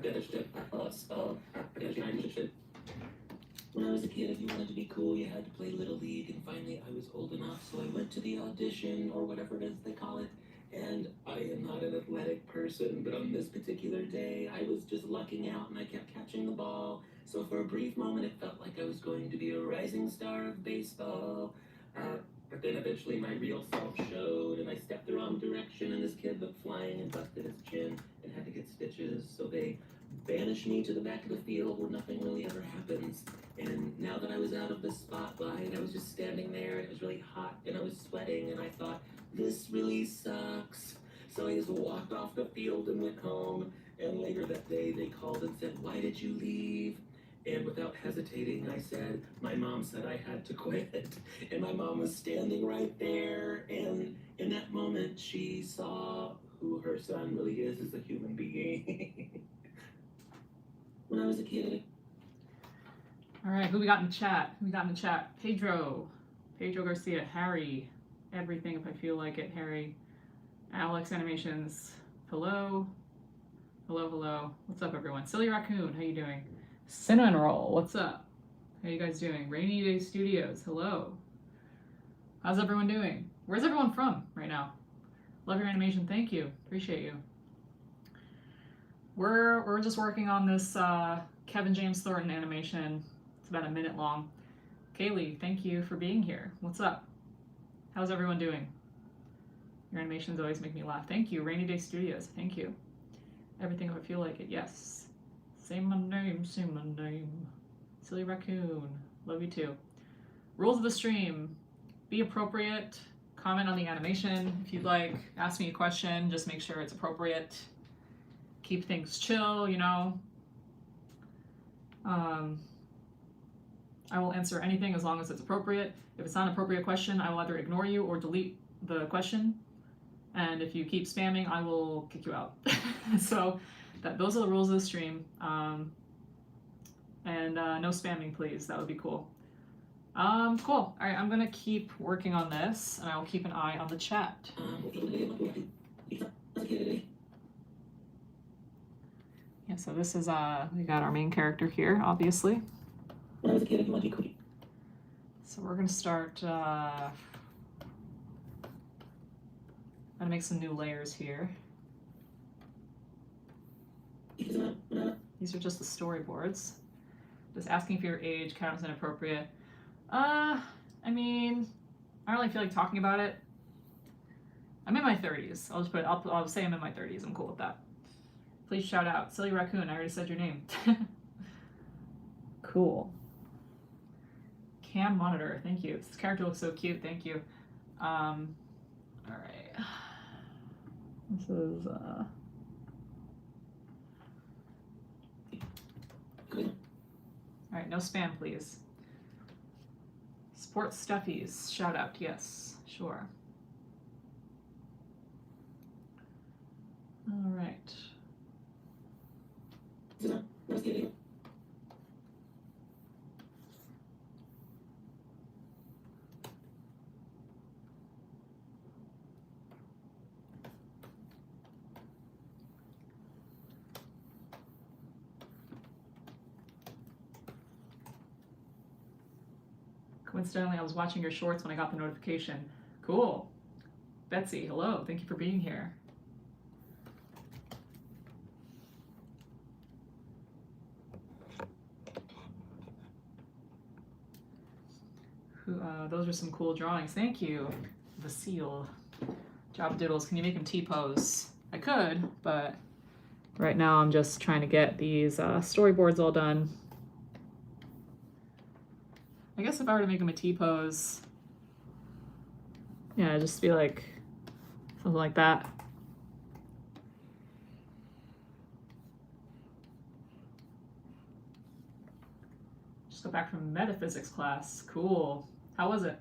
finished it. I finished it. When I was a kid, if you wanted to be cool, you had to play Little League, and finally I was old enough, so I went to the audition, or whatever it is they call it, and I am not an athletic person, but on this particular day, I was just lucking out, and I kept catching the ball, so for a brief moment, it felt like I was going to be a rising star of baseball. But then eventually my real self showed, and I stepped the wrong direction, and this kid went flying and busted his chin and had to get stitches, so they banished me to the back of the field where nothing really ever happens. And now that I was out of the spotlight, I was just standing there, and it was really hot, and I was sweating, and I thought, this really sucks. So I just walked off the field and went home, and later that day they called and said, why did you leave? And without hesitating, I said, my mom said I had to quit. And my mom was standing right there, and in that moment, she saw who her son really is as a human being. When I was a kid. All right, who we got in the chat? Pedro Garcia, Harry, everything if I feel like it, Harry, Alex Animations, hello. What's up, everyone? Silly Raccoon, how you doing? Cinnamon Roll, what's up? How you guys doing? Rainy Day Studios, hello. How's everyone doing? Where's everyone from right now? Love your animation, thank you, appreciate you. We're just working on this Kevin James Thornton animation. It's about a minute long. Kaylee, thank you for being here. What's up? How's everyone doing? Your animations always make me laugh. Thank you, Rainy Day Studios. Thank you. Everything if I feel like it. Yes. Say my name. Silly Raccoon. Love you too. Rules of the stream. Be appropriate. Comment on the animation if you'd like. Ask me a question. Just make sure it's appropriate. Keep things chill, you know. I will answer anything as long as it's appropriate. If it's not an appropriate question, I will either ignore you or delete the question. And if you keep spamming, I will kick you out. So those are the rules of the stream. And no spamming, please. That would be cool. Cool. All right, I'm gonna keep working on this, and I will keep an eye on the chat. Yeah, so this is, we got our main character here, obviously. So we're gonna start, I'm gonna make some new layers here. These are just the storyboards. Just asking for your age, count as inappropriate. I mean, I don't really feel like talking about it. I'm in my 30s. I'll just put it, I'll say I'm in my 30s. I'm cool with that. Please shout out. Silly Raccoon, I already said your name. Cool. Cam monitor, thank you. This character looks so cute, thank you. All right. This is, All right, no spam, please. Sports stuffies, shout out, yes, sure. All right. Coincidentally, I was watching your shorts when I got the notification. Cool. Betsy, hello. Thank you for being here. Those are some cool drawings. Thank you. Vasile. Javdoodls. Can you make him T-pose? I could, but right now I'm just trying to get these storyboards all done. I guess if I were to make him a T-pose, yeah, just be like something like that. Just got back from metaphysics class. Cool. How was it?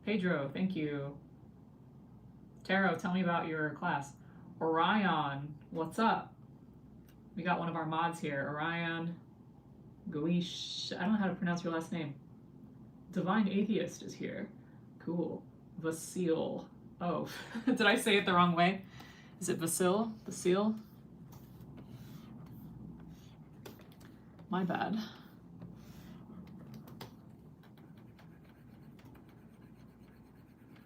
Pedro, thank you. Taro, tell me about your class. Orion, what's up? We got one of our mods here. Orion Guish, I don't know how to pronounce your last name. Divine Atheist is here. Cool. Vasile. Oh, did I say it the wrong way? Is it Vasile? Vasile? My bad.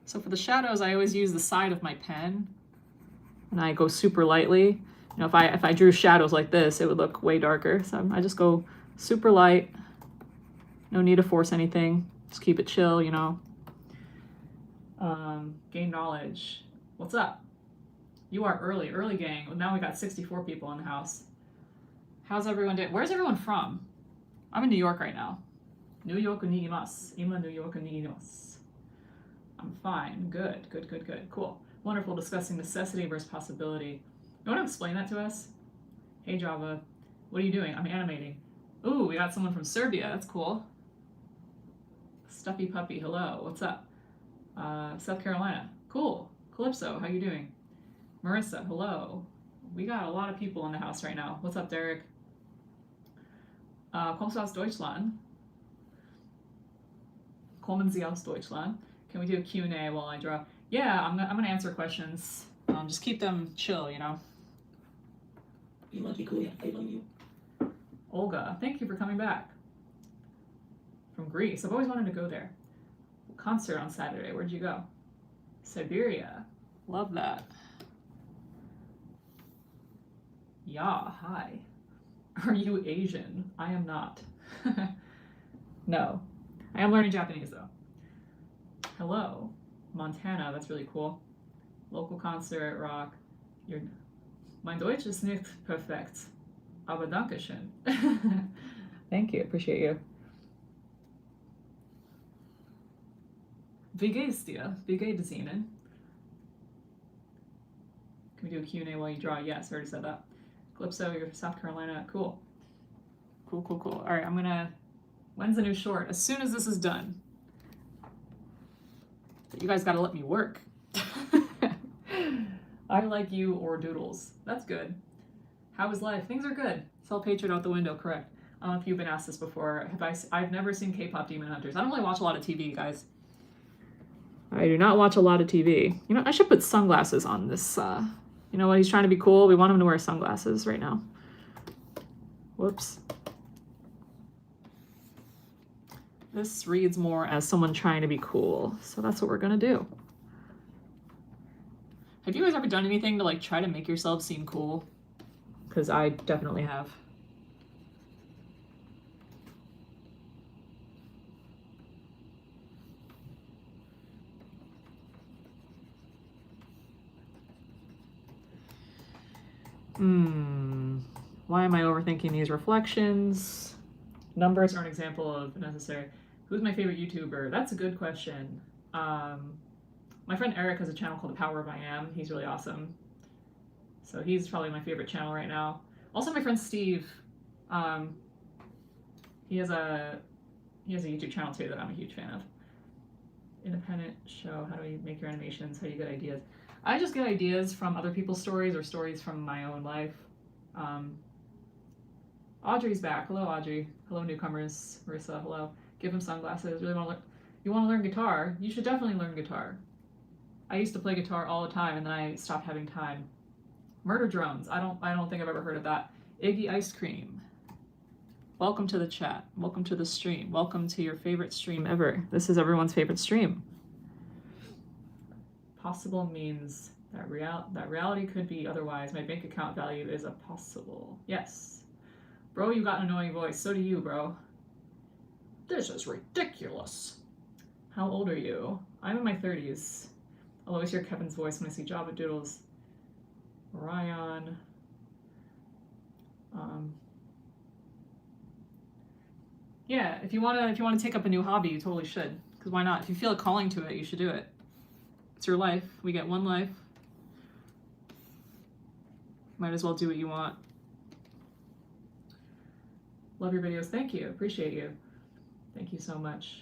So for the shadows, I always use the side of my pen and I go super lightly. You know, if I drew shadows like this, it would look way darker. So I just go super light. No need to force anything. Just keep it chill, you know. Gain knowledge. What's up? You are early gang. Well, now we got 64 people in the house. How's everyone doing? Where's everyone from? I'm in New York right now. New York ni imasu. Ima New York ni imasu. I'm fine. Good. Cool. Wonderful. Discussing necessity versus possibility. You want to explain that to us? Hey Java, what are you doing? I'm animating. Ooh, we got someone from Serbia. That's cool. Stuffy Puppy, hello. What's up? South Carolina. Cool. Calypso, how you doing? Marissa, hello. We got a lot of people in the house right now. What's up, Derek? Kommst du aus Deutschland? Kommen Sie aus Deutschland? Can we do a Q&A while I draw? Yeah, I'm gonna answer questions. Just keep them chill, you know. You must be cool, yeah. I love you. Olga, thank you for coming back. From Greece. I've always wanted to go there. Concert on Saturday. Where'd you go? Siberia. Love that. Yeah, hi. Are you Asian? I am not. No. I am learning Japanese though. Hello. Montana, that's really cool. Local concert, rock. Mein Deutsch ist nicht perfekt. Aber danke schön. Thank you, appreciate you. Wie geht's dir? Wie geht es Ihnen? Can we do a Q&A while you draw? Yes, I already said that. Calypso, you're from South Carolina. Cool. Cool. All right, I'm gonna... When's the new short? As soon as this is done. But you guys gotta let me work. I like you or doodles. That's good. How is life? Things are good. Self-hatred out the window, correct. I don't know if you've been asked this before. I've never seen K-pop Demon Hunters. I don't really watch a lot of TV, guys. I do not watch a lot of TV. You know, I should put sunglasses on this. You know what? He's trying to be cool. We want him to wear sunglasses right now. Whoops. This reads more as someone trying to be cool. So that's what we're gonna do. Have you guys ever done anything to like try to make yourself seem cool? Because I definitely have. Why am I overthinking these reflections? Numbers are an example of necessary. Who's my favorite YouTuber? That's a good question. My friend Eric has a channel called The Power of I Am. He's really awesome. So he's probably my favorite channel right now. Also my friend Steve, he has a YouTube channel too that I'm a huge fan of. Independent show, how do we make your animations? How do you get ideas? I just get ideas from other people's stories or stories from my own life. Audrey's back. Hello, Audrey. Hello, newcomers. Marissa, hello. Give him sunglasses. Really want to learn? You want to learn guitar? You should definitely learn guitar. I used to play guitar all the time, and then I stopped having time. Murder drones. I don't think I've ever heard of that. Iggy Ice Cream. Welcome to the chat. Welcome to the stream. Welcome to your favorite stream ever. This is everyone's favorite stream. Possible means that reality could be otherwise. My bank account value is a possible. Yes. Bro, you got an annoying voice. So do you, bro. This is ridiculous. How old are you? I'm in my 30s. I'll always hear Kevin's voice when I see javdoodls. Ryan. Yeah, if you wanna take up a new hobby, you totally should. Because why not? If you feel a calling to it, you should do it. It's your life. We get one life. Might as well do what you want. Love your videos. Thank you. Appreciate you. Thank you so much.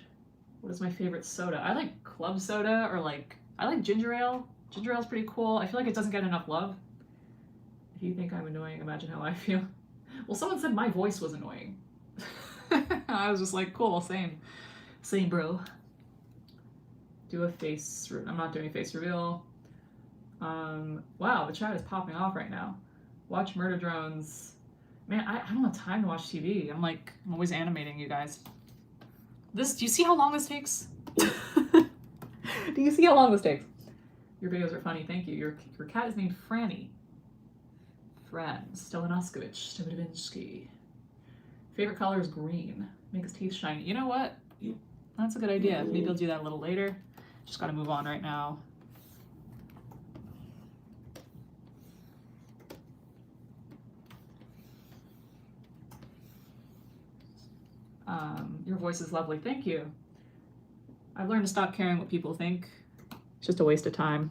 What is my favorite soda? I like club soda, or I like ginger ale. Ginger ale is pretty cool. I feel like it doesn't get enough love. If you think I'm annoying, imagine how I feel. Well, someone said my voice was annoying. I was just like, cool, same, bro. Do a face, I'm not doing a face reveal. Wow, the chat is popping off right now. Watch Murder Drones. Man, I don't have time to watch TV. I'm always animating, you guys. Do you see how long this takes? Do you see how long this takes? Your videos are funny, thank you. Your cat is named Franny. Fran Stelinoskevich Stevensky. Favorite color is green. Make his teeth shiny. You know what? That's a good idea. Maybe I'll do that a little later. Just gotta move on right now. Your voice is lovely. Thank you. I've learned to stop caring what people think. It's just a waste of time.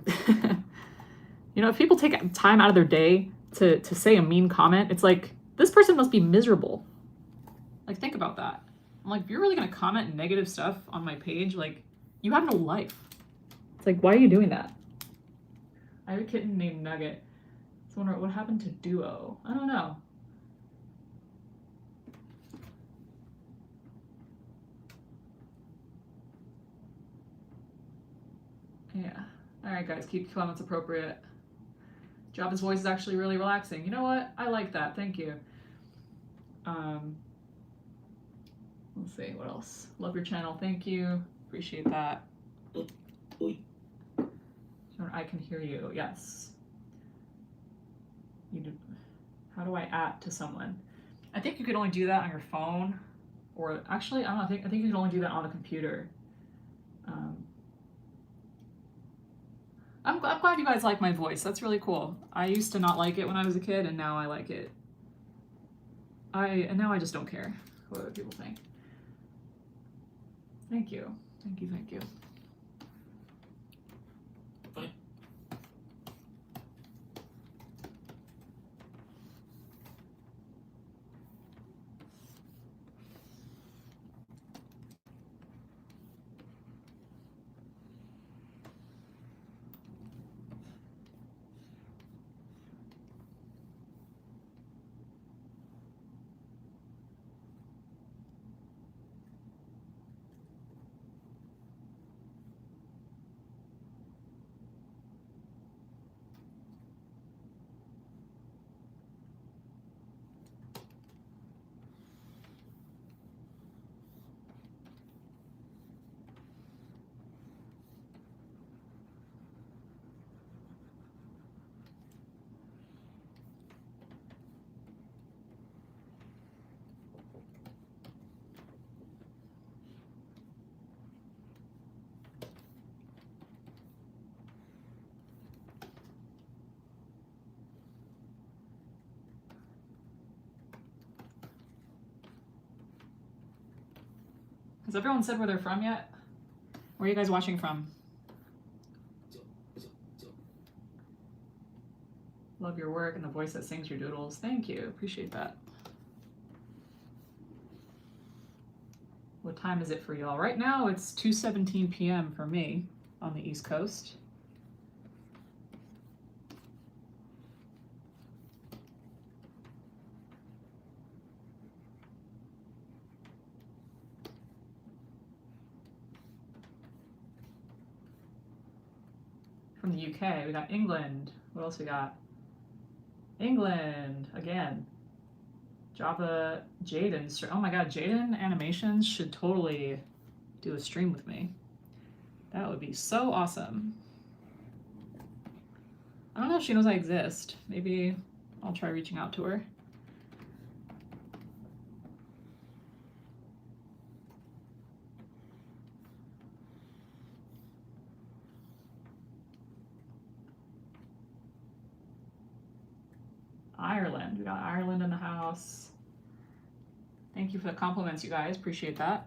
You know, if people take time out of their day to say a mean comment, it's like, this person must be miserable. Like, think about that. I'm like, if you're really gonna comment negative stuff on my page, like, you have no life. It's like, why are you doing that? I have a kitten named Nugget. So I wonder what happened to Duo. I don't know. Yeah. All right, guys, keep comments appropriate. Jabba's voice is actually really relaxing. You know what? I like that. Thank you. Let's see, what else? Love your channel. Thank you. Appreciate that. I can hear you. Yes. You do. How do I add to someone? I think you could only do that on your phone, or actually, I don't know. I think you can only do that on a computer. I'm glad you guys like my voice. That's really cool. I used to not like it when I was a kid, and now I like it. And now I just don't care what other people think. Thank you. Thank you, thank you. Fine. Has everyone said where they're from yet? Where are you guys watching from? Love your work and the voice that sings your doodles. Thank you. Appreciate that. What time is it for y'all? Right now it's 2:17 p.m. for me on the East Coast. From the UK, we got England. What else we got? England again. Java Jaden. Oh my god, Jaden Animations should totally do a stream with me. That would be so awesome. I don't know if she knows I exist. Maybe I'll try reaching out to her. Ireland. We got Ireland in the house. Thank you for the compliments, you guys. Appreciate that.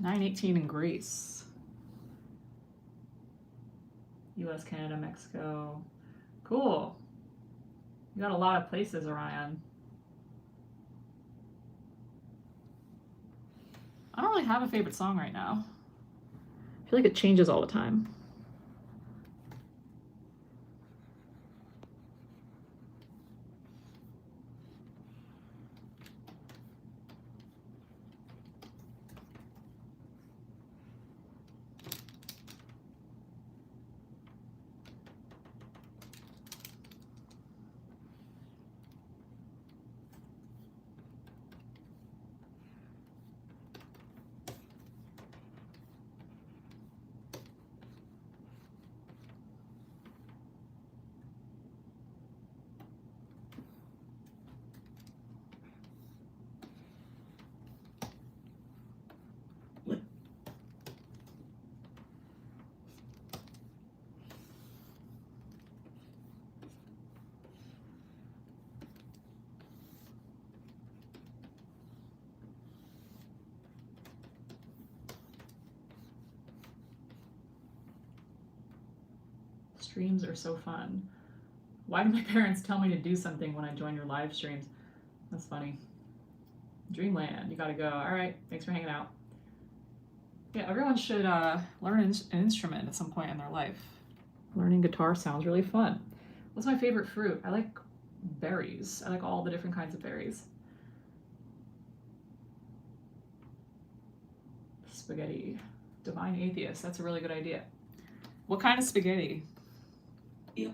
$9.18 in Greece. US, Canada, Mexico. Cool. You got a lot of places, Orion. I don't really have a favorite song right now. I feel like it changes all the time. Streams are so fun. Why do my parents tell me to do something when I join your live streams? That's funny. Dreamland, you gotta go. All right, thanks for hanging out. Yeah, everyone should learn an instrument at some point in their life. Learning guitar sounds really fun. What's my favorite fruit? I like berries. I like all the different kinds of berries. Spaghetti. Divine atheist. That's a really good idea. What kind of spaghetti? Yep.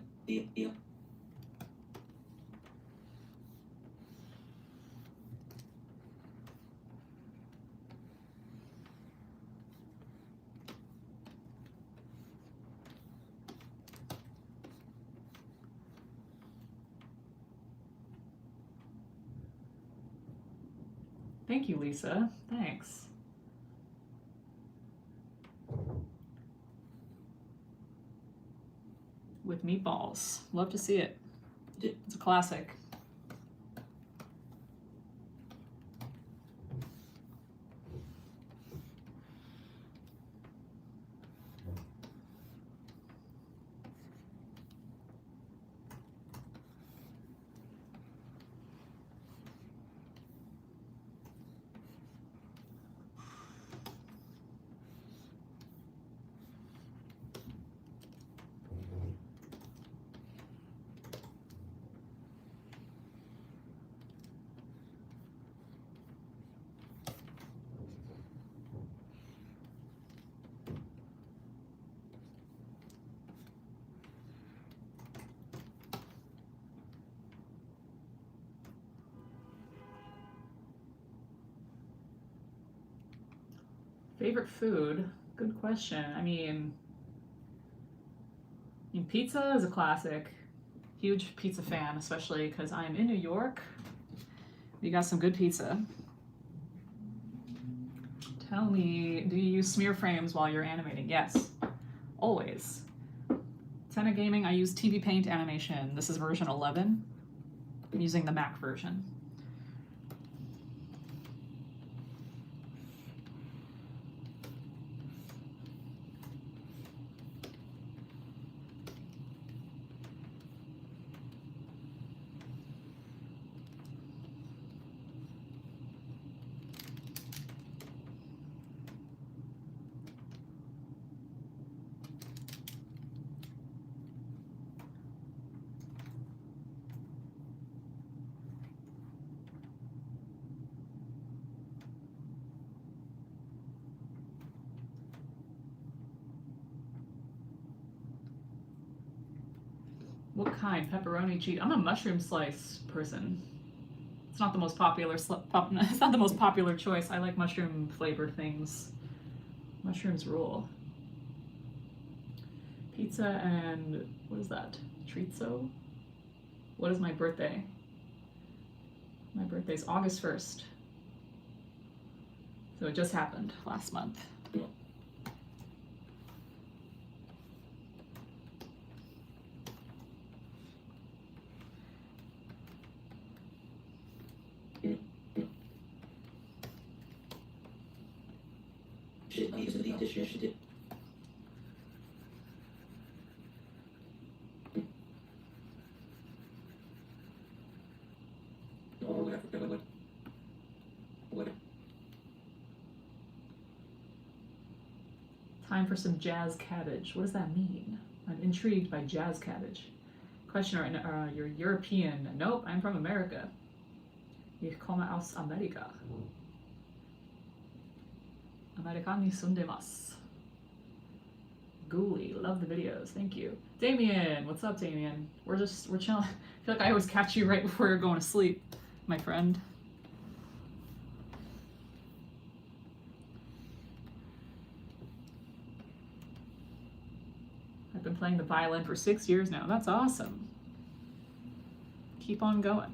Thank you, Lisa. Thanks. With meatballs. Love to see it. It's a classic. Favorite food? Good question. I mean, pizza is a classic. Huge pizza fan, especially because I'm in New York. We got some good pizza. Tell me, do you use smear frames while you're animating? Yes, always. Tenna Gaming, I use TV Paint animation. This is version 11. I'm using the Mac version. What kind? Pepperoni, cheese? I'm a mushroom slice person. It's not the most popular. It's not the most popular choice. I like mushroom flavored things. Mushrooms rule. Pizza and what is that? Chorizo? What is my birthday? My birthday's August 1st. So it just happened last month. Time for some jazz cabbage. What does that mean? I'm intrigued by jazz cabbage. Questioner, you're European. Nope, I'm from America. Ich komme aus Amerika. Amerikani sundemasu. Ghoulie, love the videos. Thank you. Damien, what's up, Damien? We're chilling. I feel like I always catch you right before you're going to sleep, my friend. I've been playing the violin for 6 years now. That's awesome. Keep on going.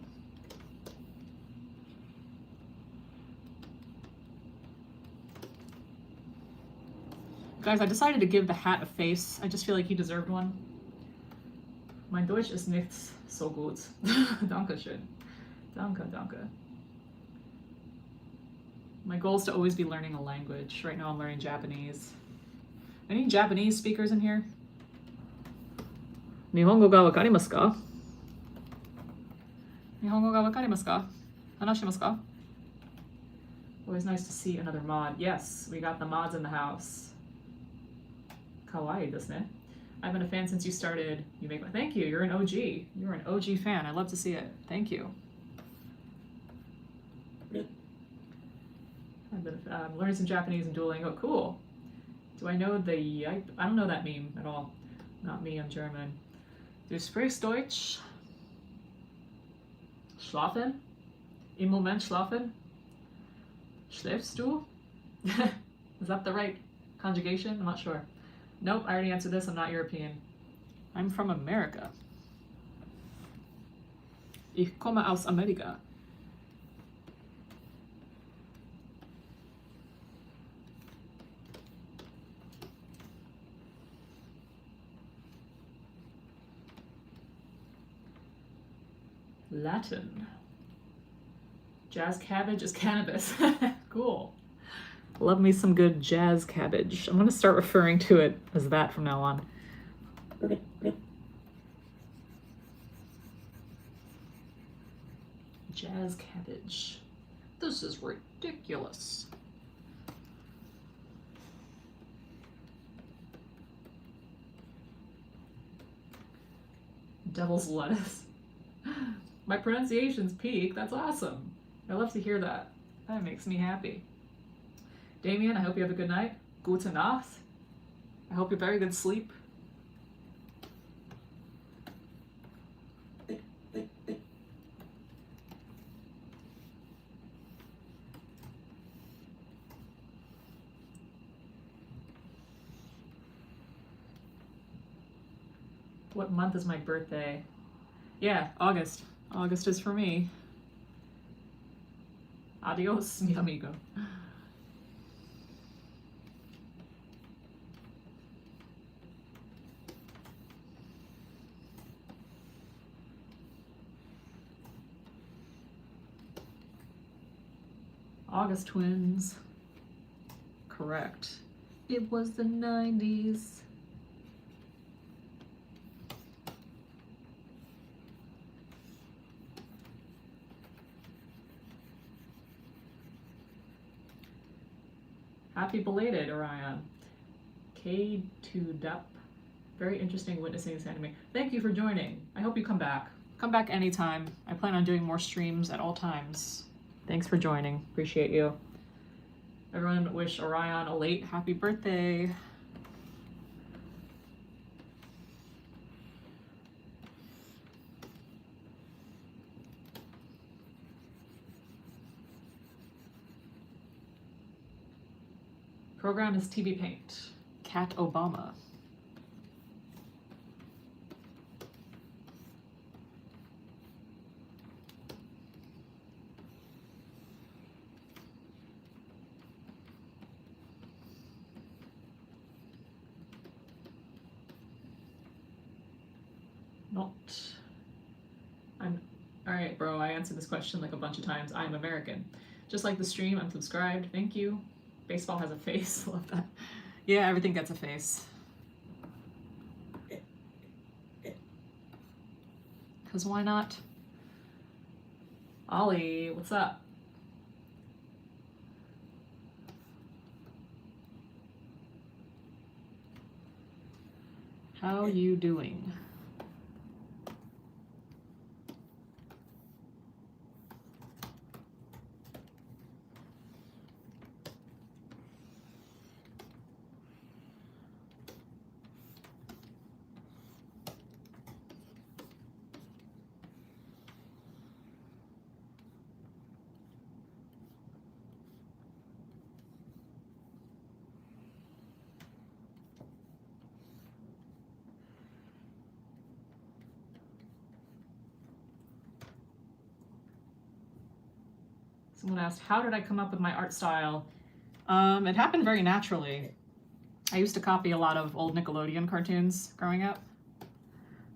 Guys, I decided to give the hat a face. I just feel like he deserved one. Mein Deutsch ist nicht so gut. Dankeschön. Danke, danke. My goal is to always be learning a language. Right now I'm learning Japanese. Any Japanese speakers in here? Nihongo ga wakarimasu ka? Nihongo ga wakarimasu ka? Hanashitemasu ka? Always nice to see another mod. Yes, we got the mods in the house. Kawaii desu ne. I've been a fan since you started. You make my... Thank you. You're an OG. You're an OG fan. I love to see it. Thank you. I've been learning some Japanese and Duolingo. Cool. Do I know the... I don't know that meme at all. Not me, I'm German. Du sprichst Deutsch? Schlafen? Im Moment schlafen? Schläfst du? Is that the right conjugation? I'm not sure. Nope, I already answered this. I'm not European. I'm from America. Ich komme aus Amerika. Latin. Jazz cabbage is cannabis. Cool. Love me some good jazz cabbage. I'm gonna start referring to it as that from now on. Jazz cabbage. This is ridiculous. Devil's lettuce. My pronunciation's peak. That's awesome. I love to hear that. That makes me happy. Damien, I hope you have a good night. Gute Nacht. I hope you're very good sleep. What month is my birthday? Yeah, August. August is for me. Adios, mi amigo. August twins. Correct. It was the 90s. Happy belated, Orion. K2Dup. Very interesting witnessing this anime. Thank you for joining. I hope you come back. Come back anytime. I plan on doing more streams at all times. Thanks for joining. Appreciate you. Everyone wish Orion a late happy birthday. Program is TV Paint. Cat Obama. Not. All right, bro, I answered this question like a bunch of times. I'm American. Just like the stream, I'm subscribed. Thank you. Baseball has a face. Love that. Yeah, everything gets a face. Because why not? Ollie, what's up? How you doing? Someone asked, how did I come up with my art style? It happened very naturally. I used to copy a lot of old Nickelodeon cartoons growing up.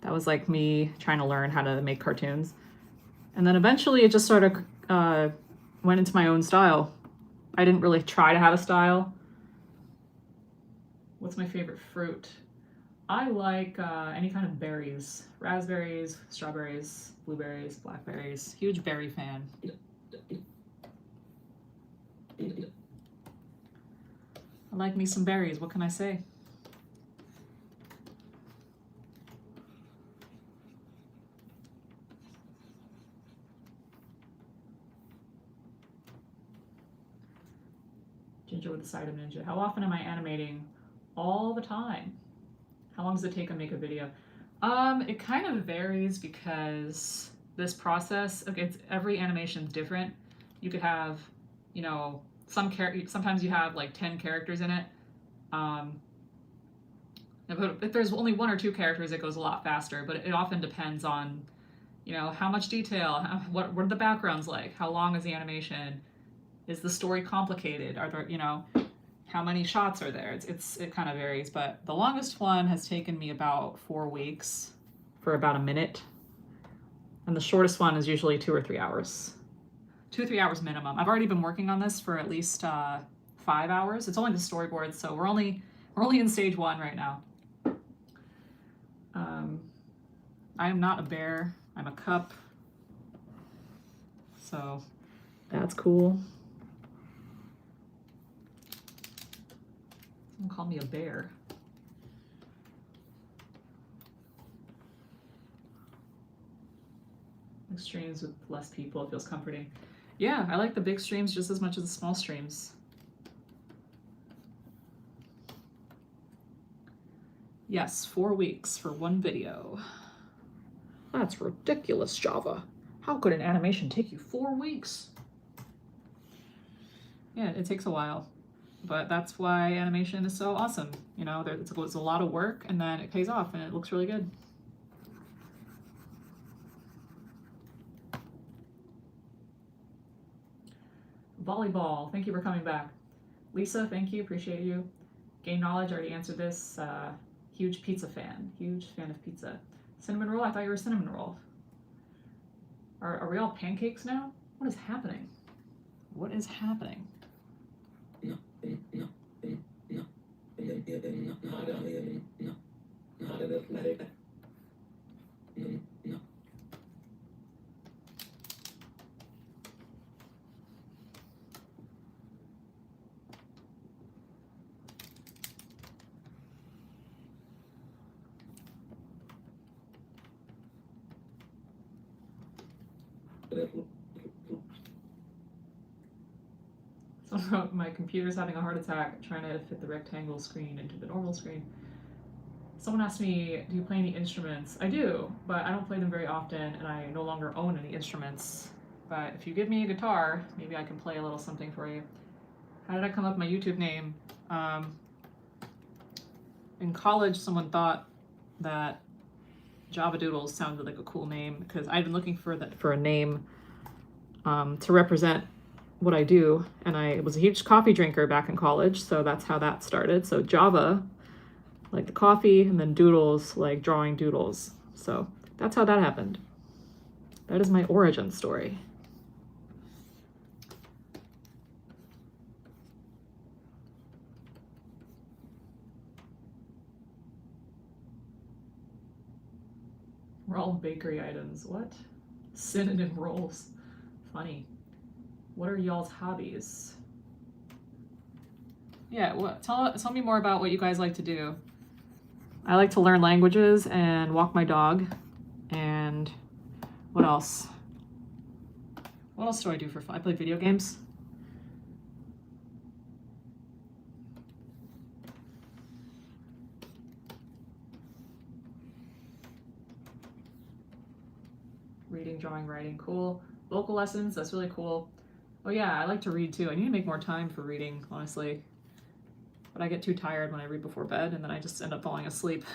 That was like me trying to learn how to make cartoons. And then eventually it just sort of went into my own style. I didn't really try to have a style. What's my favorite fruit? I like any kind of berries. Raspberries, strawberries, blueberries, blackberries. Huge berry fan. I like me some berries, what can I say? Ginger with the side of ninja. How often am I animating? All the time. How long does it take to make a video? It kind of varies because this process, okay, every animation is different. You could have, you know, sometimes you have like 10 characters in it. If there's only one or two characters, it goes a lot faster, but it often depends on, you know, how much detail, what are the backgrounds like, how long is the animation, is the story complicated, are there, you know, how many shots are there? It kind of varies, but the longest one has taken me about 4 weeks for about a minute, and the shortest one is usually 2 or 3 hours. 2 or 3 hours minimum. I've already been working on this for at least 5 hours. It's only the storyboard, so we're only in stage 1 right now. I am not a bear. I'm a cup. So that's cool. Someone call me a bear. Big streams with less people, it feels comforting. Yeah, I like the big streams just as much as the small streams. Yes, 4 weeks for one video. That's ridiculous, Java. How could an animation take you 4 weeks? Yeah, it takes a while, but that's why animation is so awesome. You know, it's a lot of work and then it pays off and it looks really good. Volleyball, thank you for coming back. Lisa, thank you, appreciate you. Gain knowledge, already answered this. Huge pizza fan, huge fan of pizza. Cinnamon roll, I thought you were a cinnamon roll. Are we all pancakes now? What is happening? What is happening? Someone wrote, my computer's having a heart attack trying to fit the rectangle screen into the normal screen. Someone asked me, do you play any instruments? I do, but I don't play them very often and I no longer own any instruments. But if you give me a guitar, maybe I can play a little something for you. How did I come up with my YouTube name? In college, someone thought that javdoodls sounded like a cool name because I'd been looking for a name to represent what I do, and I was a huge coffee drinker back in college, so that's how that started. So Java, like the coffee, and then doodles, like drawing doodles. So that's how that happened. That is my origin story. We're all bakery items. What? Synonym rolls. Funny. What are y'all's hobbies? Yeah, tell me more about what you guys like to do. I like to learn languages and walk my dog. And what else? What else do I do for fun? I play video games. Reading, drawing, writing, cool. Vocal lessons, that's really cool. Oh yeah, I like to read too. I need to make more time for reading, honestly. But I get too tired when I read before bed and then I just end up falling asleep.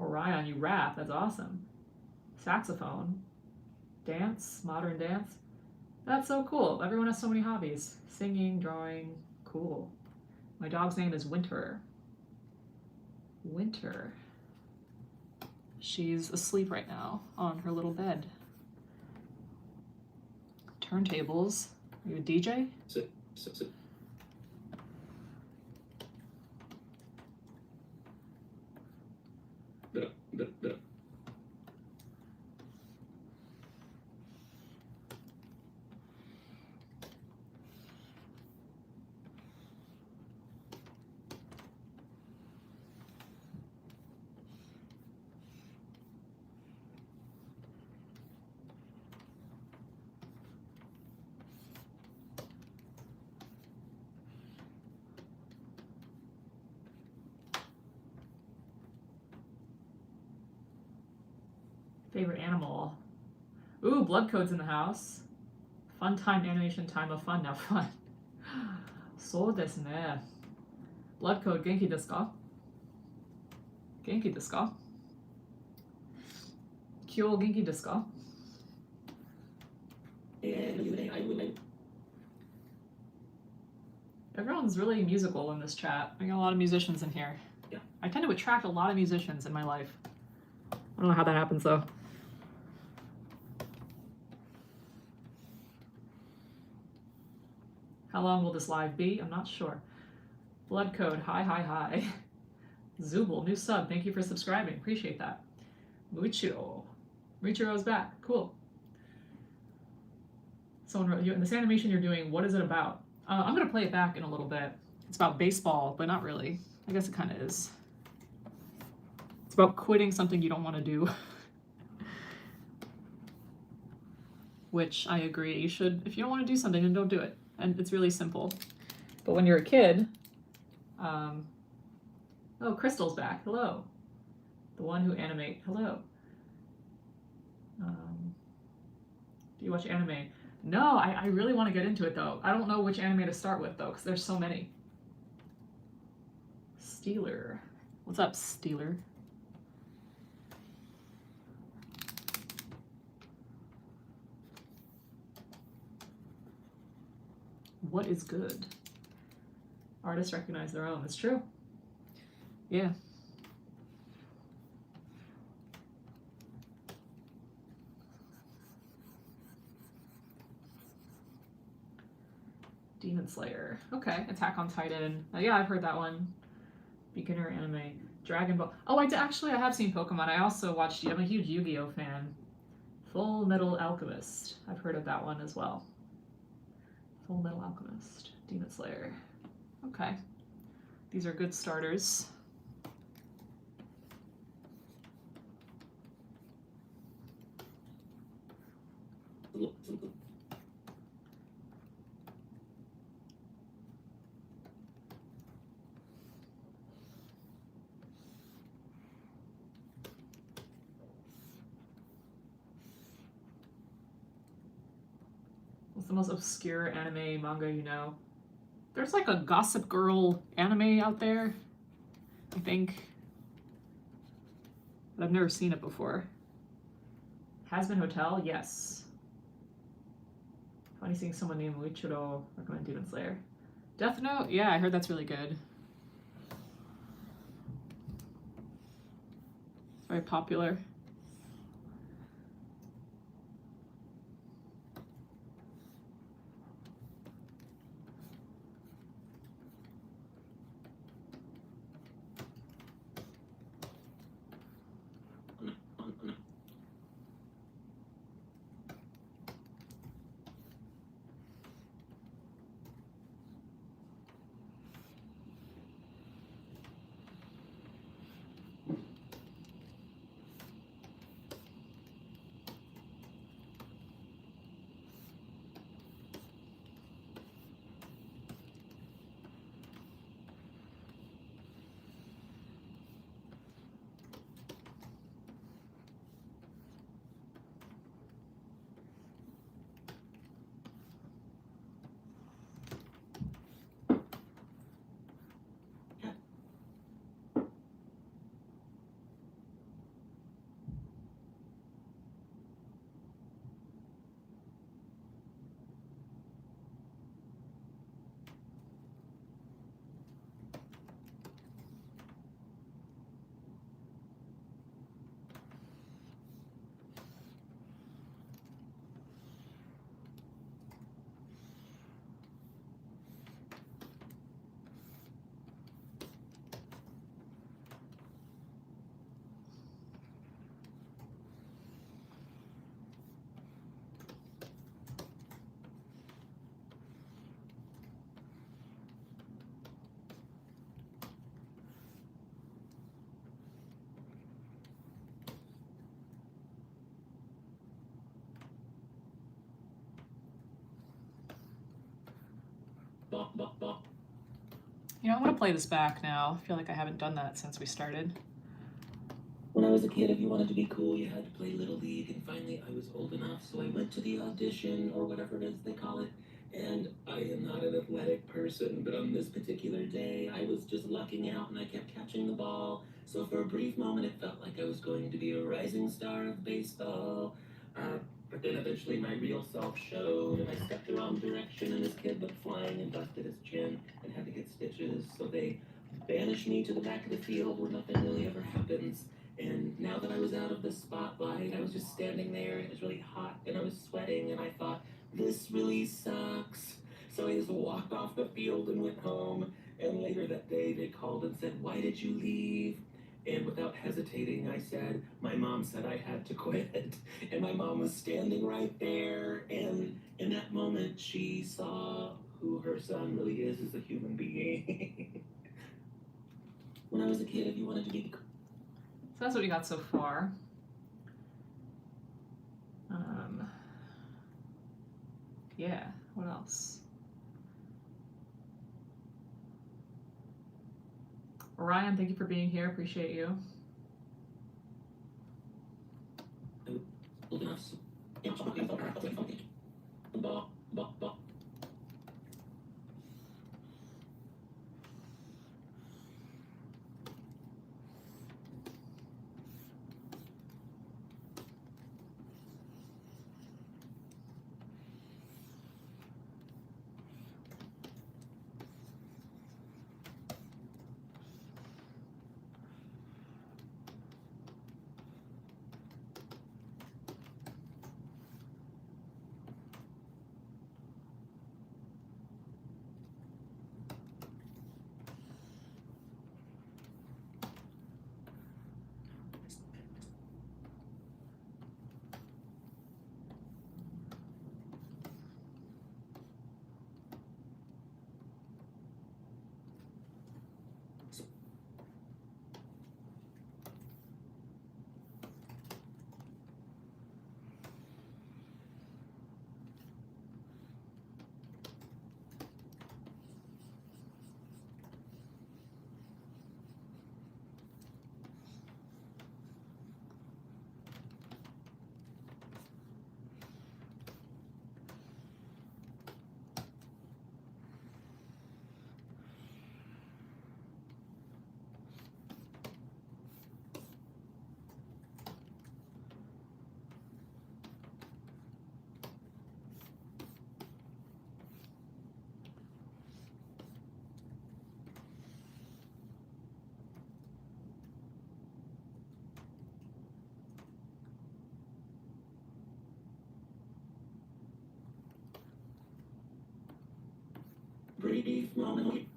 Orion, you rap, that's awesome. Saxophone. Dance, modern dance. That's so cool. Everyone has so many hobbies. Singing, drawing, cool. My dog's name is Winter. Winter. She's asleep right now on her little bed. Turntables. Are you a DJ? Sit, sit, sit. Da, da, da. Favorite animal? Ooh, blood code's in the house. Fun time animation, time of fun, now fun. So desu ne. Blood code, genki desu ka? Genki desu ka? Kyo genki desu ka? Everyone's really musical in this chat. I got a lot of musicians in here. Yeah. I tend to attract a lot of musicians in my life. I don't know how that happens though. How long will this live be? I'm not sure. Blood code, hi, hi, hi. Zubel, new sub, thank you for subscribing. Appreciate that. Muichiro. Muichiro's back. Cool. Someone wrote, in this animation you're doing, what is it about? I'm going to play it back in a little bit. It's about baseball, but not really. I guess it kind of is. It's about quitting something you don't want to do. Which I agree. You should, if you don't want to do something, then don't do it. And it's really simple. But when you're a kid, oh, Crystal's back. Hello. The one who animate. Hello. Do you watch anime? No, I really want to get into it though. I don't know which anime to start with though, because there's so many. Steeler. What's up, Steeler? What is good? Artists recognize their own. It's true. Yeah. Demon Slayer. Okay. Attack on Titan. Yeah, I've heard that one. Beginner anime. Dragon Ball. Oh, actually, I have seen Pokemon. I also watched, I'm a huge Yu-Gi-Oh fan. Full Metal Alchemist. I've heard of that one as well. Full Metal Alchemist. Demon Slayer. Okay. These are good starters. What's the most obscure anime manga you know? There's like a Gossip Girl anime out there, I think. But I've never seen it before. Has-Been Hotel? Yes. Funny seeing someone named Muichiro recommend Demon Slayer. Death Note? Yeah, I heard that's really good. Very popular. You know, I want to play this back now. I feel like I haven't done that since we started. When I was a kid, if you wanted to be cool, you had to play Little League, and finally I was old enough, so I went to the audition, or whatever it is they call it, and I am not an athletic person, but on this particular day, I was just lucking out and I kept catching the ball, so for a brief moment it felt like I was going to be a rising star of baseball. But then eventually my real self showed, and I stepped the wrong direction, and this kid went flying and busted his chin and had to get stitches, so they banished me to the back of the field where nothing really ever happens. And now that I was out of the spotlight, I was just standing there, and it was really hot, and I was sweating, and I thought, this really sucks. So I just walked off the field and went home. And later that day, they called and said, why did you leave? And without hesitating, I said, my mom said I had to quit. And my mom was standing right there. And in that moment, she saw who her son really is as a human being. When I was a kid, if you wanted to be... So that's what we got so far. Yeah, what else? Ryan, thank you for being here. Appreciate you. Brief moment.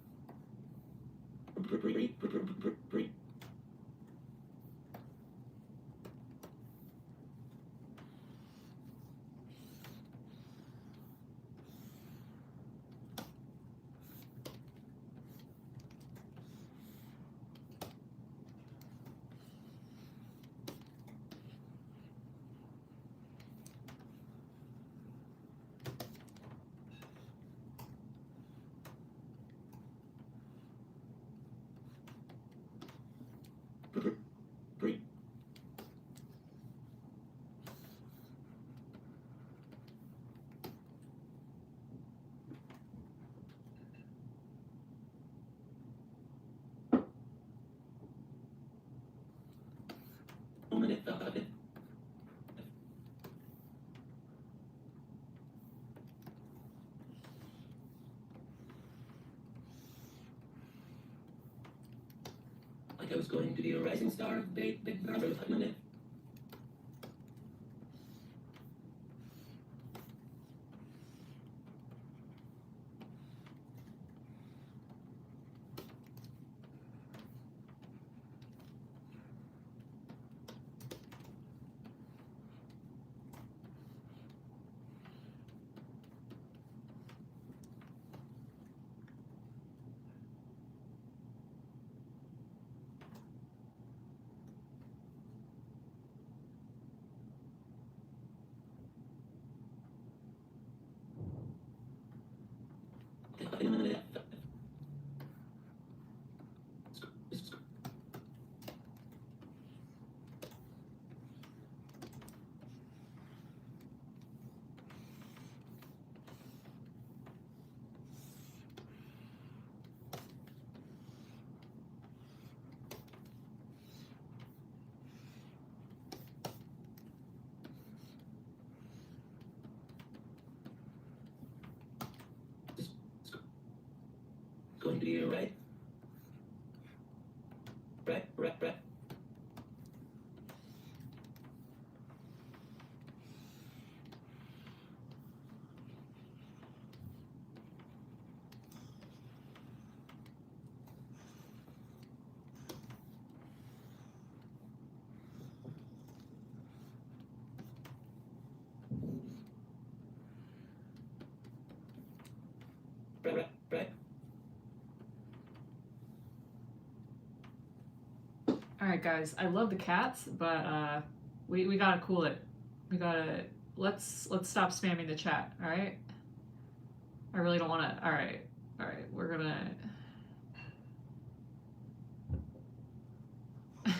Like I was going to be a rising star of big brother. to be right. Right. All right, guys. I love the cats, but we gotta cool it. We gotta let's stop spamming the chat. All right. I really don't want to. All right. We're gonna. All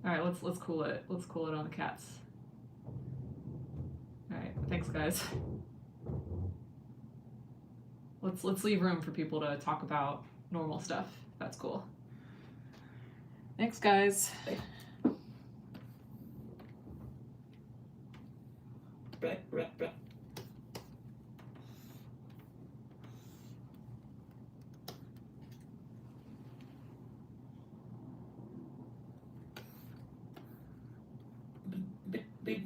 right. Let's cool it. Let's cool it on the cats. All right. Thanks, guys. Let's leave room for people to talk about normal stuff. That's cool. Thanks, guys. Right. Big.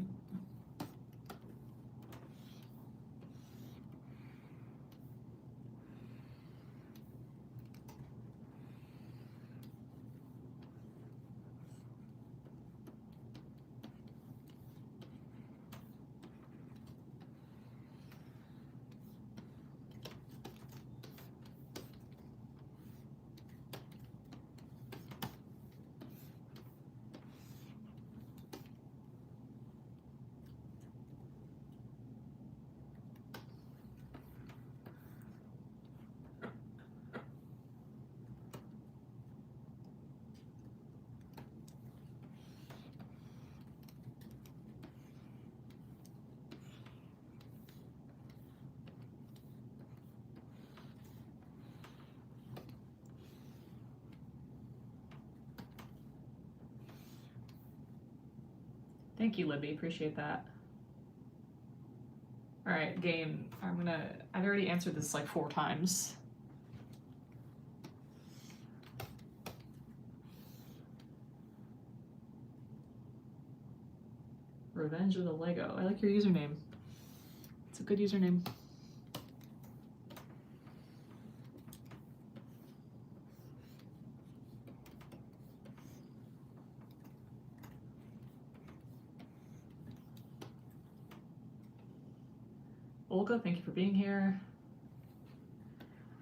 Thank you, Libby. Appreciate that. All right, game. I've already answered this like 4 times. Revenge of the Lego. I like your username. It's a good username. Olga, thank you for being here.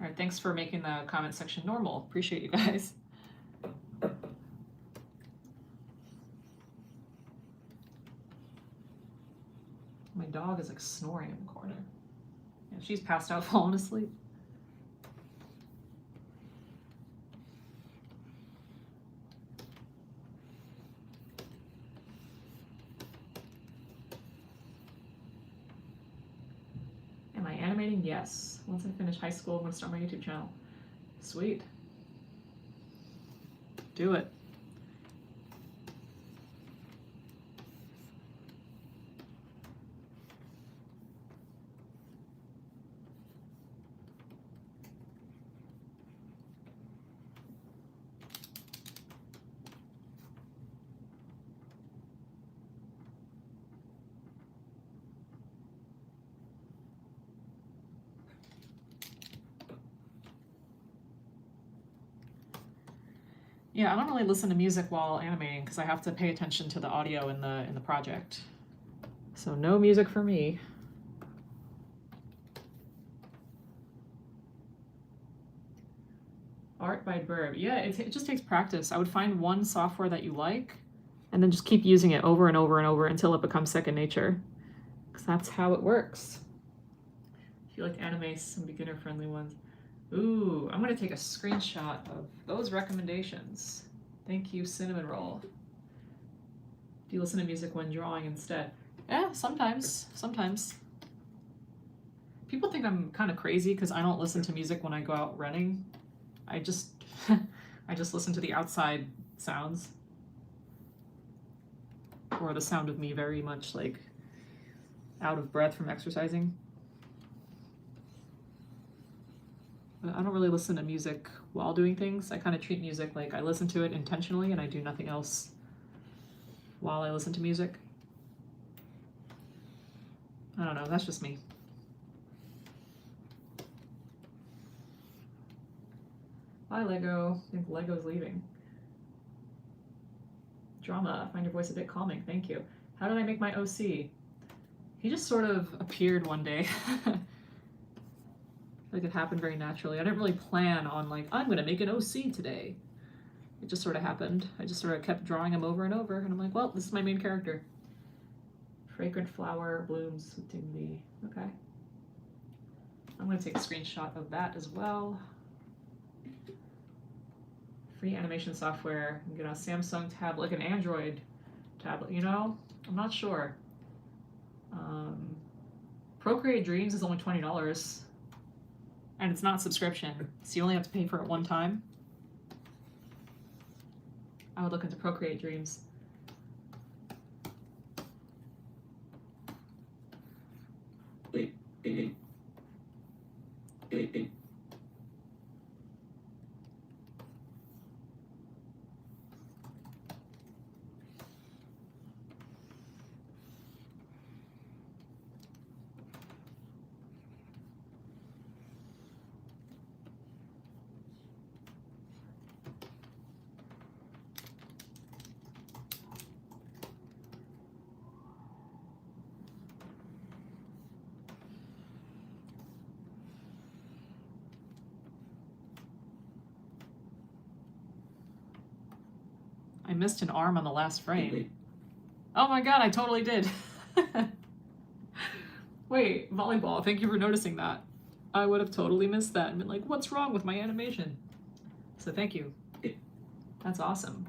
All right, thanks for making the comment section normal. Appreciate you guys. My dog is like snoring in the corner. Yeah, she's passed out, fallen asleep. Am I animating? Yes. Once I finish high school, I'm gonna start my YouTube channel. Sweet. Do it. Yeah, I don't really listen to music while animating because I have to pay attention to the audio in the project. So no music for me. Art by Burb. Yeah, it just takes practice. I would find one software that you like and then just keep using it over and over and over until it becomes second nature. Because that's how it works. If you like anime, some beginner-friendly ones. Ooh, I'm gonna take a screenshot of those recommendations. Thank you, Cinnamon Roll. Do you listen to music when drawing instead? Yeah, sometimes. People think I'm kind of crazy because I don't listen to music when I go out running. I just listen to the outside sounds. Or the sound of me very much like out of breath from exercising. But I don't really listen to music while doing things. I kind of treat music like I listen to it intentionally and I do nothing else while I listen to music. I don't know, that's just me. Bye, Lego. I think Lego's leaving. Drama, find your voice a bit calming, thank you. How did I make my OC? He just sort of appeared one day. Like it happened very naturally. I didn't really plan on like, I'm gonna make an OC today. It just sort of happened. I just sort of kept drawing him over and over, and I'm like, well, this is my main character. Fragrant flower blooms with dignity. Okay. I'm gonna take a screenshot of that as well. Free animation software. I'm gonna Samsung tablet, like an Android tablet, you know? I'm not sure. Procreate Dreams is only $20. And it's not subscription, so you only have to pay for it one time. I would look into Procreate Dreams. I missed an arm on the last frame. Oh my god, I totally did. Wait, volleyball, thank you for noticing that. I would have totally missed that and been like, what's wrong with my animation? So thank you. That's awesome.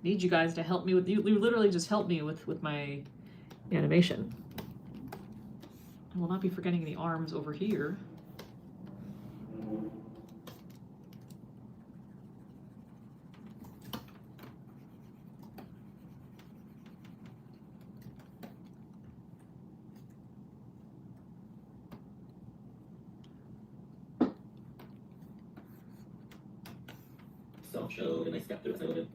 Need you guys to help me with, you literally just helped me with my animation. I will not be forgetting any arms over here. Self-showed and I stepped through as I would.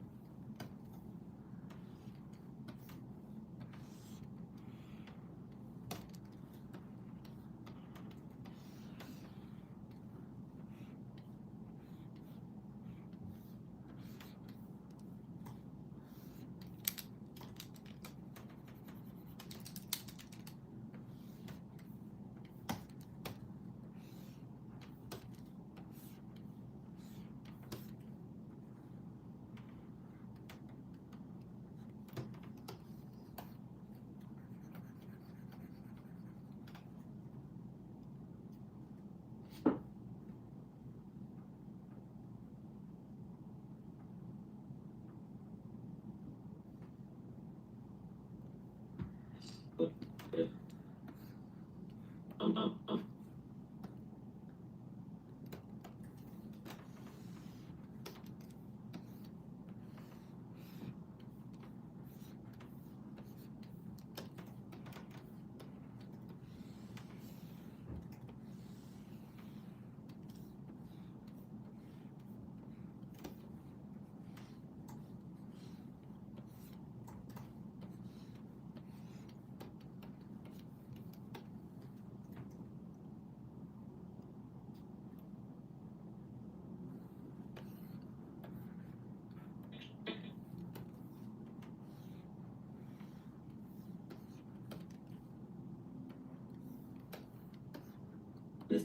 This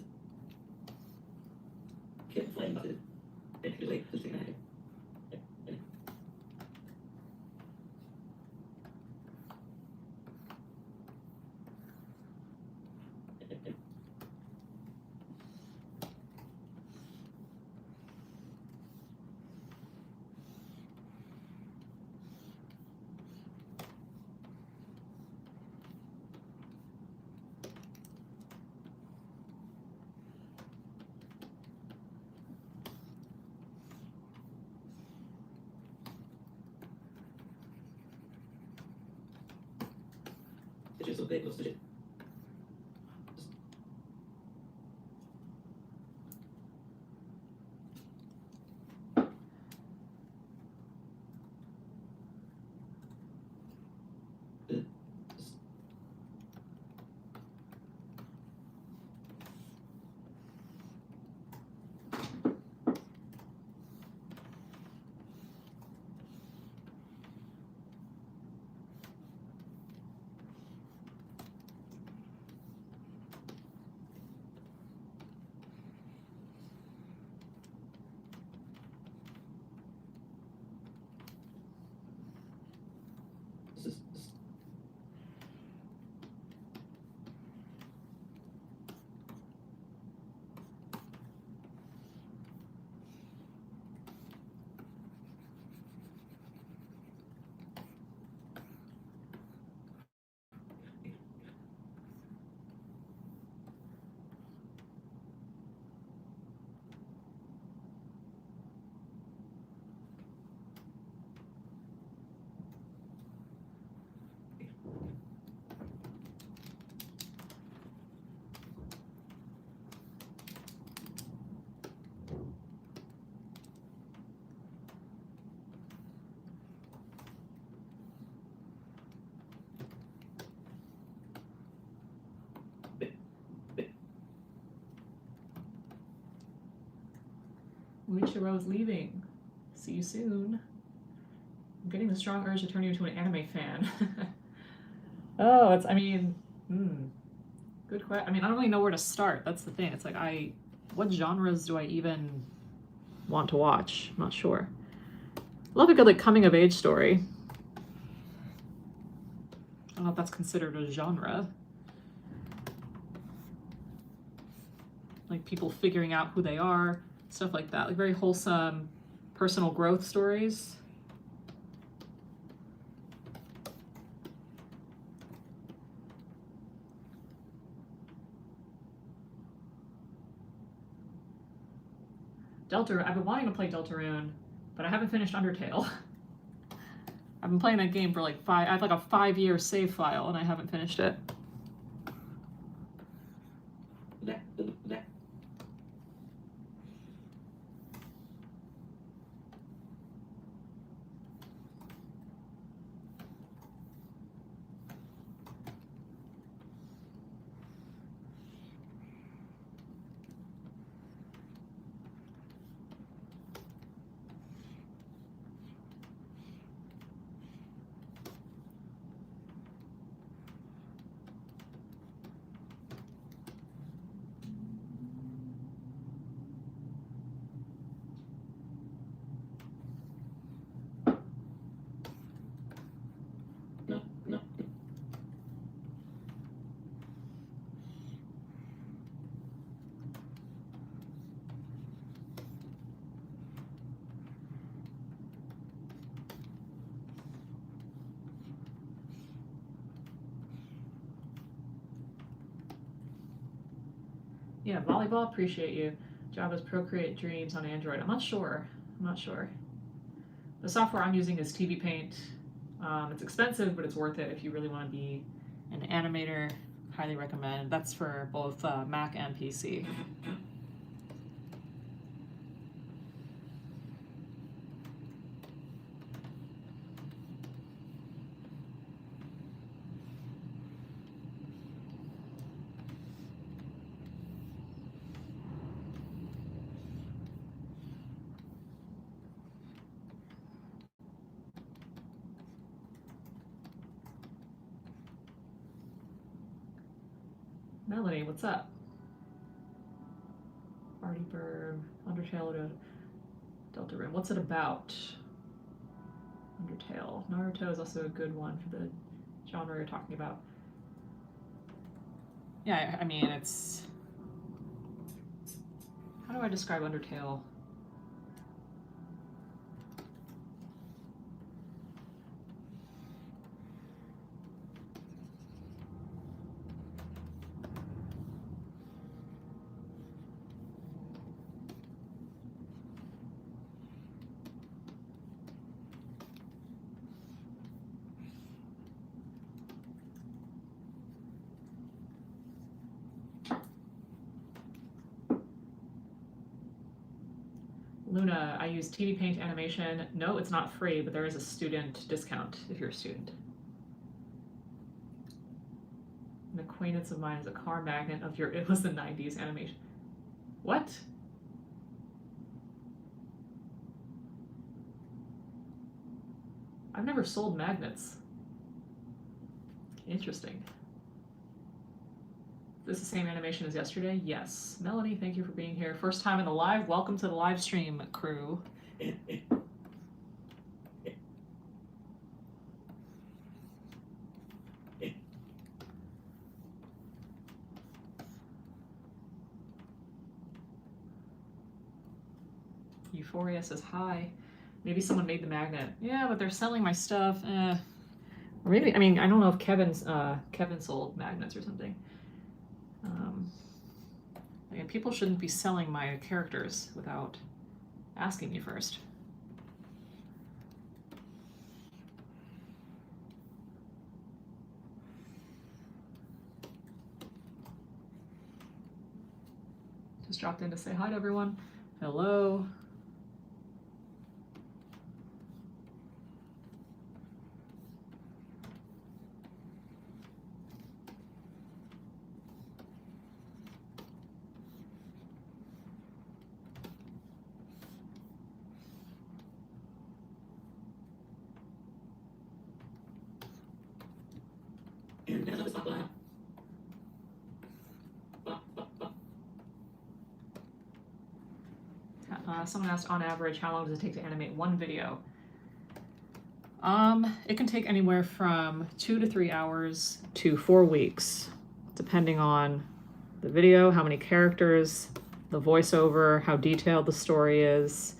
kid playing about it. And he like this thing I it's just so big, those shit. Koichiro's leaving. See you soon. I'm getting the strong urge to turn you into an anime fan. Oh, it's, I mean, good question. I mean, I don't really know where to start. That's the thing. It's like, what genres do I even want to watch? I'm not sure. Love a good, like, coming of age story. I don't know if that's considered a genre. Like people figuring out who they are, stuff like that. Like very wholesome personal growth stories. Deltarune, I've been wanting to play Deltarune, but I haven't finished Undertale. I've been playing that game for like I have like a 5-year save file and I haven't finished it. No. Yeah, volleyball, appreciate you. Java's Procreate Dreams on Android. I'm not sure. The software I'm using is TV Paint. It's expensive, but it's worth it if you really want to be an animator. Highly recommend. That's for both Mac and PC. Melanie, what's up? Artie Burn, Undertale to Deltarune. What's it about? Undertale. Naruto is also a good one for the genre you're talking about. Yeah, I mean, it's... How do I describe Undertale? Luna, I use TV Paint animation. No, it's not free, but there is a student discount if you're a student. An acquaintance of mine is a car magnet of your It Was the 90s animation. What? I've never sold magnets. Interesting. Is this the same animation as yesterday? Yes. Melanie, thank you for being here. First time in the live. Welcome to the live stream, crew. Euphoria says hi. Maybe someone made the magnet. Yeah, but they're selling my stuff. Or maybe, I mean, I don't know if Kevin sold magnets or something. Again, people shouldn't be selling my characters without asking me first. Just dropped in to say hi to everyone. Hello. Someone asked, on average, how long does it take to animate one video? It can take anywhere from 2 to 3 hours to 4 weeks, depending on the video, how many characters, the voiceover, how detailed the story is,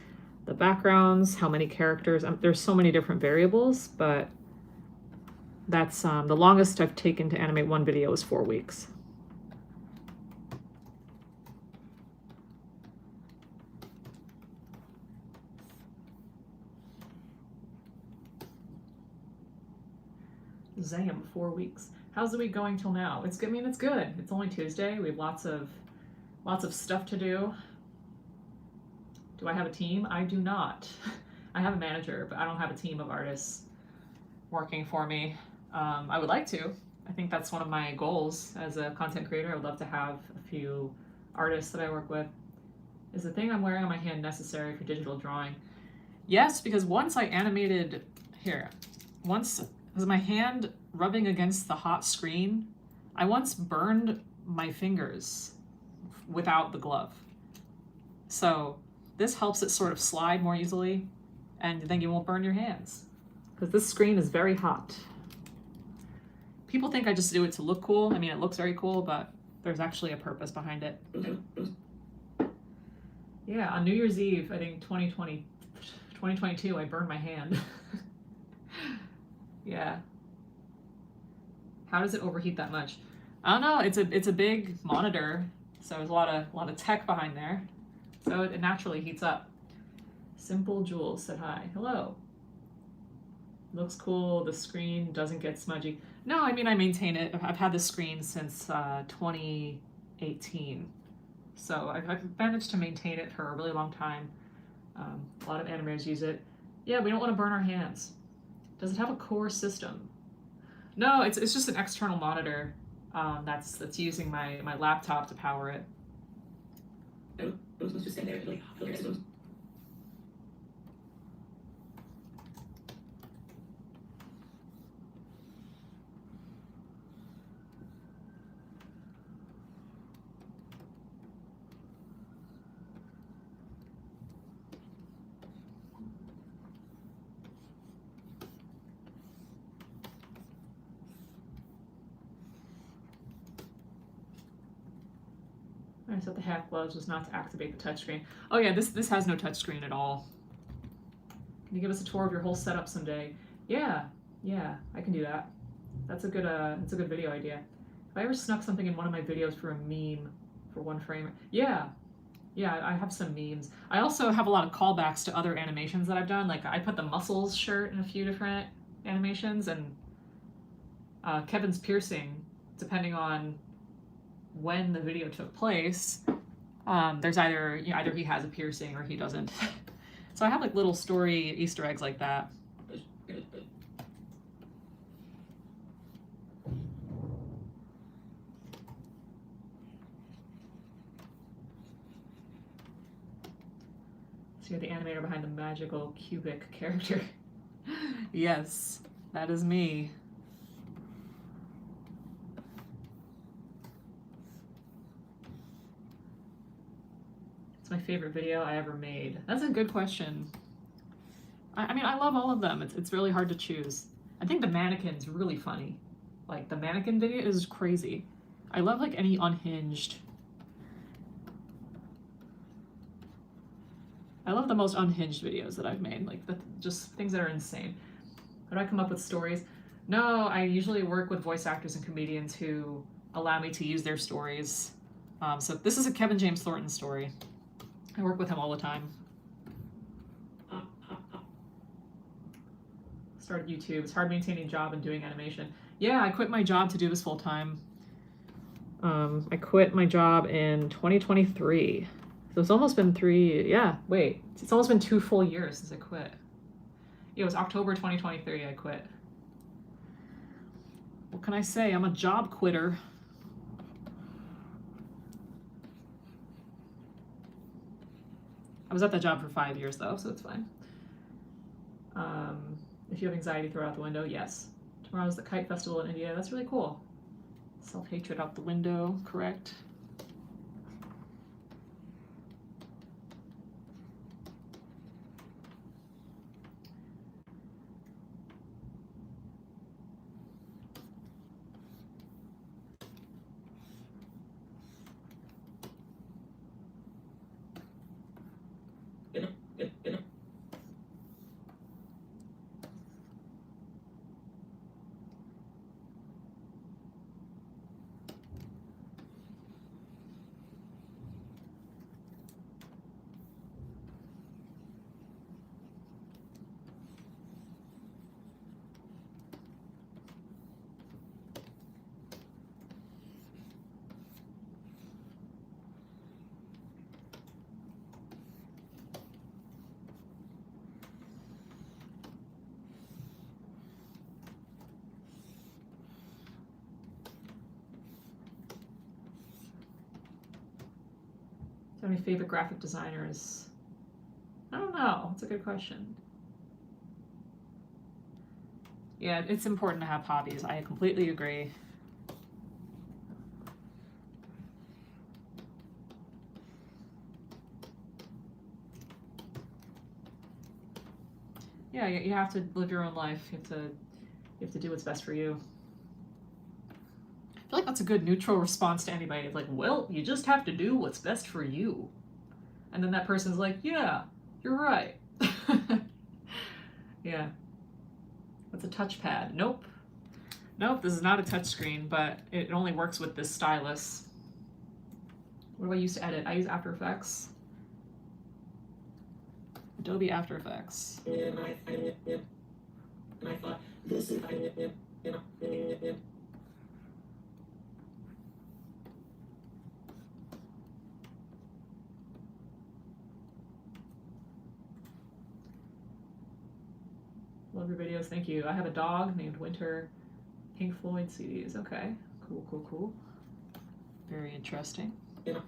the backgrounds, how many characters. There's so many different variables, but that's the longest I've taken to animate one video is 4 weeks. Zam, 4 weeks. How's the week going till now? It's good. I mean, it's good. It's only Tuesday. We have lots of stuff to do. Do I have a team? I do not. I have a manager, but I don't have a team of artists working for me. I would like to. I think that's one of my goals as a content creator. I would love to have a few artists that I work with. Is the thing I'm wearing on my hand necessary for digital drawing? Yes, because once I animated, was my hand rubbing against the hot screen? I once burned my fingers without the glove. So this helps it sort of slide more easily, and then you won't burn your hands. Because this screen is very hot. People think I just do it to look cool. I mean, it looks very cool, but there's actually a purpose behind it. Yeah, on New Year's Eve, I think 2022, I burned my hand. Yeah. How does it overheat that much? I don't know. It's a big monitor, so there's a lot of tech behind there, so it naturally heats up. Simple Jules said hi. Hello. Looks cool. The screen doesn't get smudgy. No, I mean, I maintain it. I've had this screen since 2018, so I've managed to maintain it for a really long time. A lot of animators use it. Yeah, we don't want to burn our hands. Does it have a core system? No, it's just an external monitor that's using my laptop to power it. Let's just stand there like, I set the half gloves was not to activate the touchscreen. Oh yeah, this has no touchscreen at all. Can you give us a tour of your whole setup someday? Yeah, I can do that. That's a good video idea. If I ever snuck something in one of my videos for a meme, for one frame, yeah, I have some memes. I also have a lot of callbacks to other animations that I've done. Like I put the muscles shirt in a few different animations, and Kevin's piercing, depending on when the video took place, there's either he has a piercing or he doesn't. So I have like little story Easter eggs like that. So you're the animator behind the magical cubic character. Yes, that is me. It's my favorite video I ever made. That's a good question. I mean, I love all of them. It's really hard to choose. I think the mannequin's really funny. Like, the mannequin video is crazy. I love, like, any unhinged. I love the most unhinged videos that I've made. Like, just things that are insane. How do I come up with stories? No, I usually work with voice actors and comedians who allow me to use their stories. So this is a Kevin James Thornton story. I work with him all the time. Started YouTube. It's hard maintaining a job and doing animation. Yeah, I quit my job to do this full time. I quit my job in 2023. So it's almost been it's almost been 2 full years since I quit. It was October 2023 I quit. What can I say? I'm a job quitter. I was at that job for 5 years though, so it's fine. If you have anxiety, throw it out the window. Yes. Tomorrow's the Kite Festival in India. That's really cool. Self-hatred out the window, correct? Do you have any favorite graphic designers? I don't know. It's a good question. Yeah, it's important to have hobbies. I completely agree. Yeah, you have to live your own life. You have to do what's best for you. I feel like that's a good neutral response to anybody. It's like, well, you just have to do what's best for you. And then that person's like, yeah, you're right. Yeah. What's a touchpad? Nope. Nope, this is not a touchscreen, but it only works with this stylus. What do I use to edit? I use After Effects. Adobe After Effects. And I thought, this is, Love your videos, thank you. I have a dog named Winter. Pink Floyd CDs, okay. Cool, cool, cool. Very interesting. Yeah.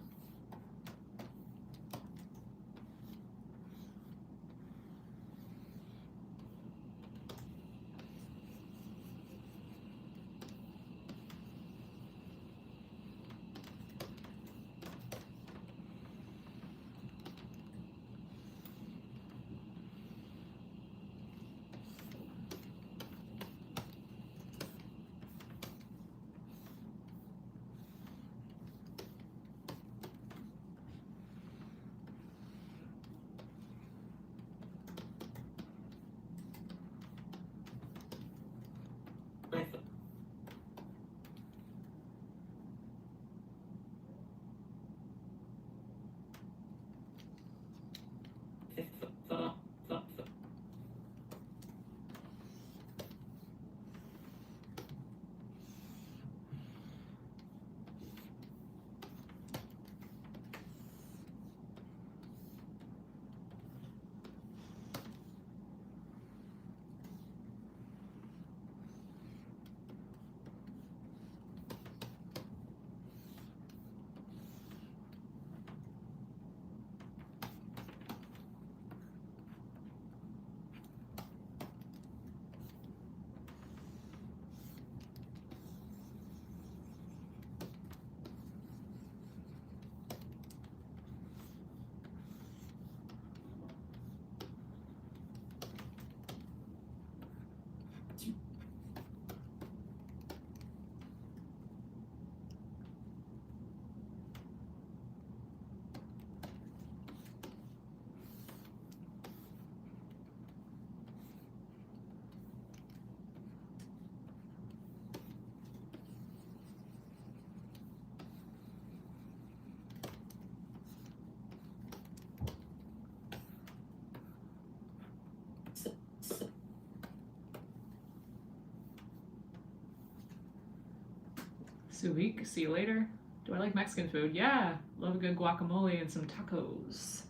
Suvik, see you later. Do I like Mexican food? Yeah, love a good guacamole and some tacos.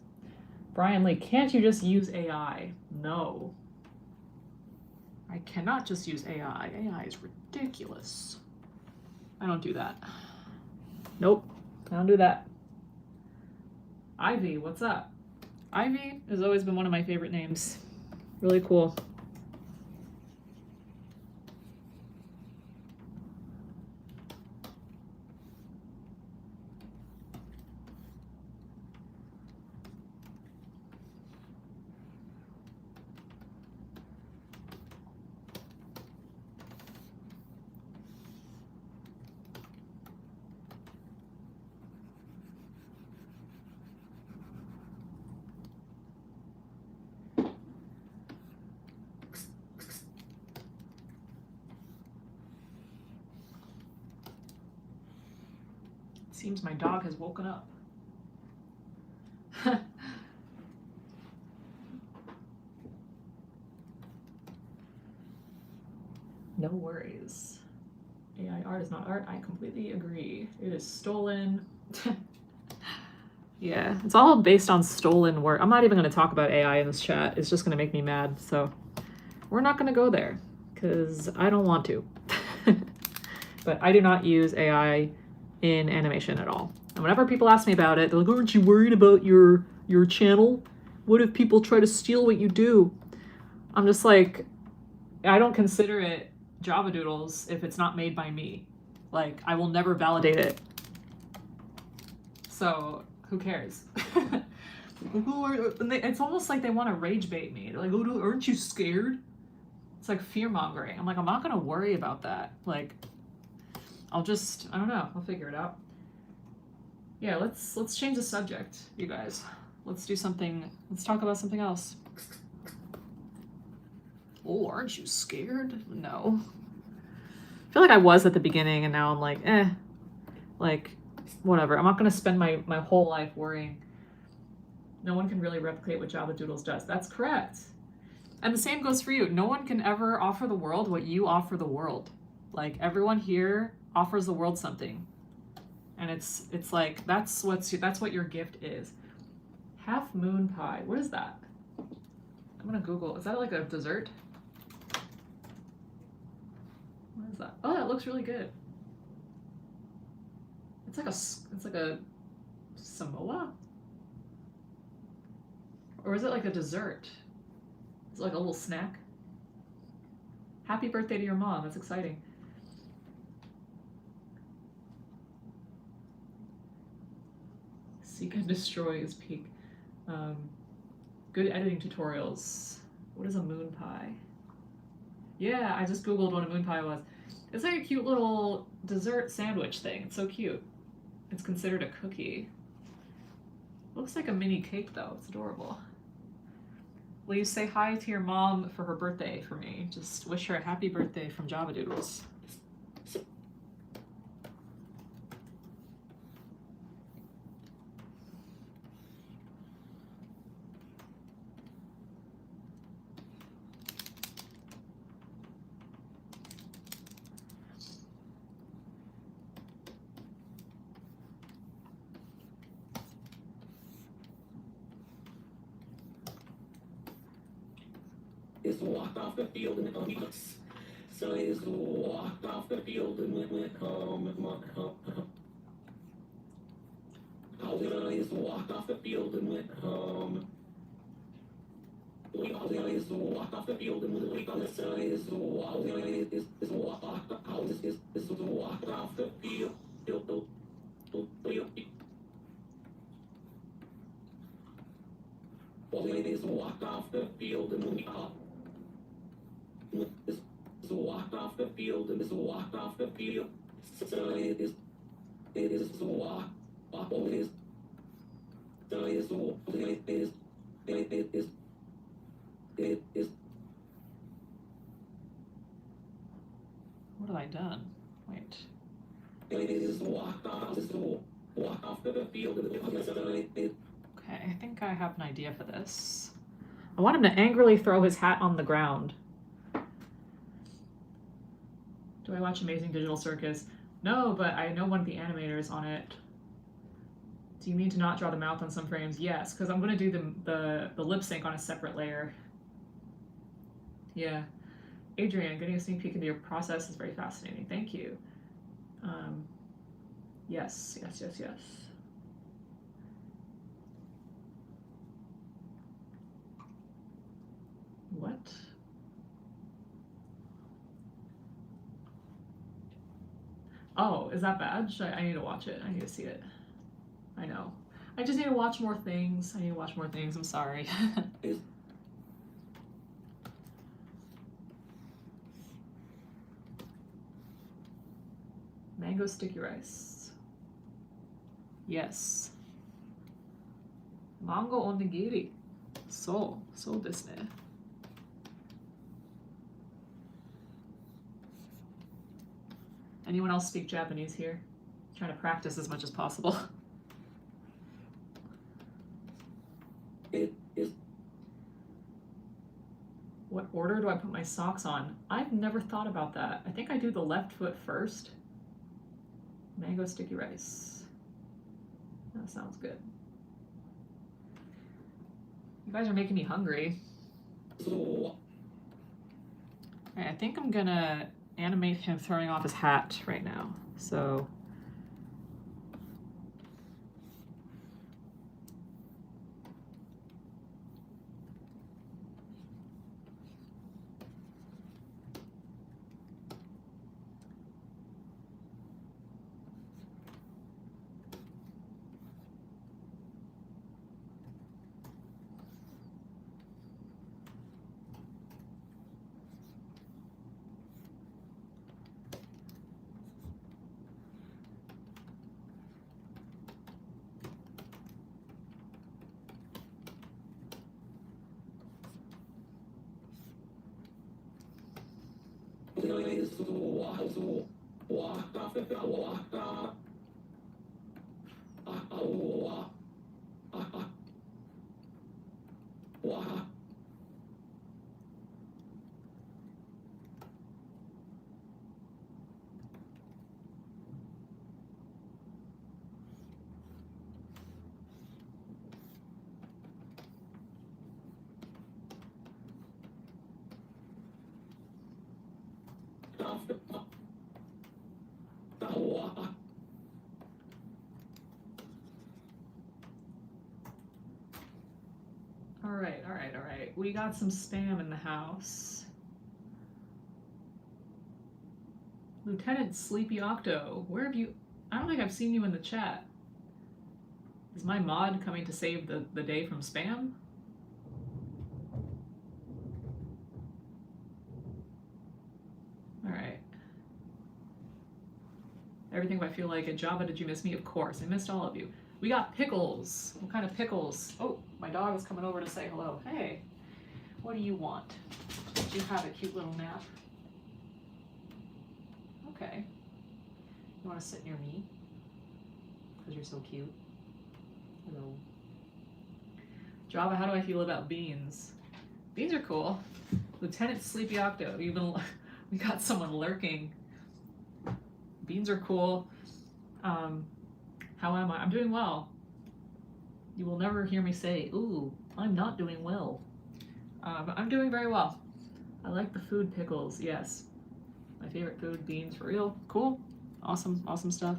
Brian Lee, can't you just use AI? No. I cannot just use AI. AI is ridiculous. I don't do that. Nope, I don't do that. Ivy, what's up? Ivy has always been one of my favorite names. Really cool. Seems my dog has woken up. No worries. AI art is not art. I completely agree. It is stolen. Yeah, it's all based on stolen work. I'm not even going to talk about AI in this chat. It's just going to make me mad. So we're not going to go there because I don't want to. But I do not use AI in animation at all. And whenever people ask me about it, they're like, aren't you worried about your channel? What if people try to steal what you do? I'm just like, I don't consider it javdoodls if it's not made by me. Like, I will never validate it. So who cares? It's almost like they want to rage bait me. They're like, oh, aren't you scared? It's like fear mongering. I'm like, I'm not gonna worry about that. Like, I don't know, I'll figure it out. Yeah, let's change the subject, you guys. Let's talk about something else. Oh, aren't you scared? No. I feel like I was at the beginning and now I'm like, like, whatever. I'm not gonna spend my whole life worrying. No one can really replicate what javdoodls does. That's correct. And the same goes for you. No one can ever offer the world what you offer the world. Like, everyone here offers the world something. And it's like, that's what your gift is. Half moon pie. What is that? I'm gonna Google. Is that like a dessert? What is that? Oh, that looks really good. It's like a Samoa? Or is it like a dessert? Is it like a little snack? Happy birthday to your mom. That's exciting. Seek and destroy is peak. Good editing tutorials. What is a moon pie? Yeah, I just Googled what a moon pie was. It's like a cute little dessert sandwich thing. It's so cute. It's considered a cookie. Looks like a mini cake though. It's adorable. Will you say hi to your mom for her birthday for me? Just wish her a happy birthday from javdoodls. Just walked off the field and so I just walked off the field and went home. I just walked off the field and went home. I just walked off the field and went on the side. Just walked off the field. Just walked off the field and went up. Just walked off the field and just walked off the field. So it is walk always. So it is. What have I done? Wait. It is walked off the field and Okay, I think I have an idea for this. I want him to angrily throw his hat on the ground. Do I watch Amazing Digital Circus? No, but I know one of the animators on it. Do you mean to not draw the mouth on some frames? Yes, because I'm going to do the lip sync on a separate layer. Yeah. Adrian, getting a sneak peek into your process is very fascinating. Thank you. Yes. What? Oh, is that bad? I need to watch it. I need to see it. I know. I just need to watch more things. I'm sorry. Mango sticky rice. Yes. Mango onigiri. So desu ne. Anyone else speak Japanese here? Trying to practice as much as possible. It is. What order do I put my socks on? I've never thought about that. I think I do the left foot first. Mango sticky rice. That sounds good. You guys are making me hungry. So, Okay, I think I'm gonna animate him throwing off his hat right now. So all right. We got some spam in the house. Lieutenant Sleepy Octo, where have you? I don't think I've seen you in the chat. Is my mod coming to save the day from spam? All right. Everything I feel like at Java, did you miss me? Of course, I missed all of you. We got pickles. What kind of pickles? Oh, my dog is coming over to say hello. Hey, what do you want? Did you have a cute little nap? Okay. You want to sit near me? Because you're so cute. Hello. Java, how do I feel about beans? Beans are cool. Lieutenant Sleepy Octo, even we got someone lurking. Beans are cool. How am I? I'm doing well. You will never hear me say, ooh, I'm not doing well. But I'm doing very well. I like the food pickles, yes. My favorite food, beans, for real. Cool. Awesome, awesome stuff.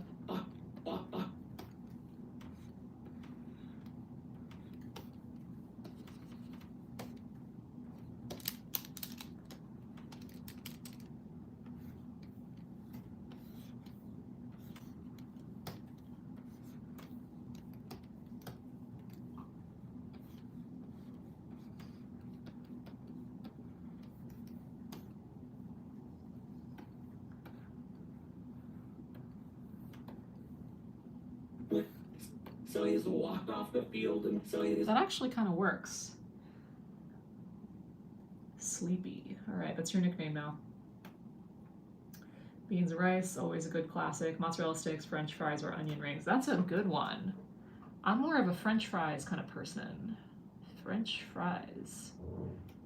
So he just walked off the field and so he just... That actually kind of works. Sleepy. All right, that's your nickname now. Beans and rice, always a good classic. Mozzarella sticks, French fries, or onion rings. That's a good one. I'm more of a French fries kind of person. French fries.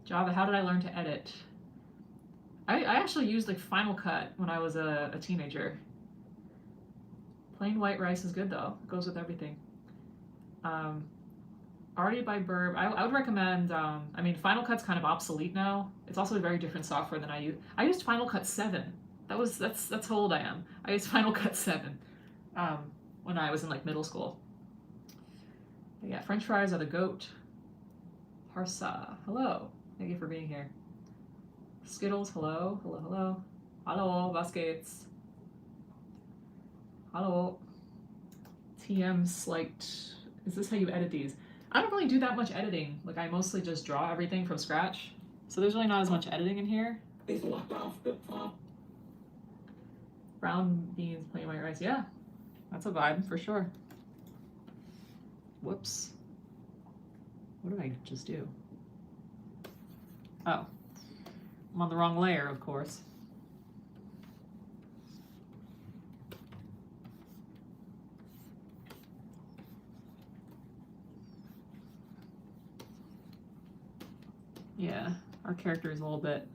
Java, how did I learn to edit? I actually used like Final Cut when I was a teenager. Plain white rice is good though. It goes with everything. Already by Burb. I would recommend, I mean, Final Cut's kind of obsolete now. It's also a very different software than I use. I used Final Cut 7. That's how old I am. I used Final Cut 7 when I was in like middle school. But yeah, French fries are the goat. Harsa, hello. Thank you for being here. Skittles, hello, hello, hello. Hello, Vasquez. Hello. TM slight. Is this how you edit these? I don't really do that much editing. Like I mostly just draw everything from scratch. So there's really not as much editing in here. Brown beans, plain white rice. Yeah, that's a vibe for sure. Whoops. What did I just do? Oh, I'm on the wrong layer, of course. Yeah, our character is a little bit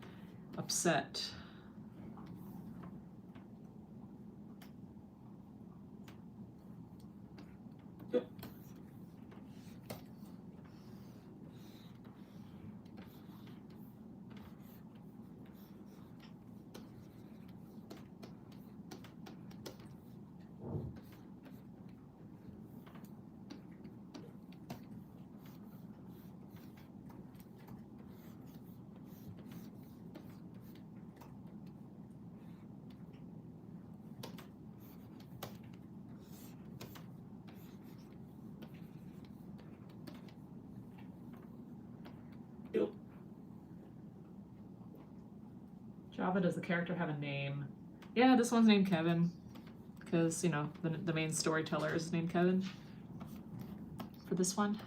upset. Java, does the character have a name? Yeah, this one's named Kevin, because, you know, the main storyteller is named Kevin for this one.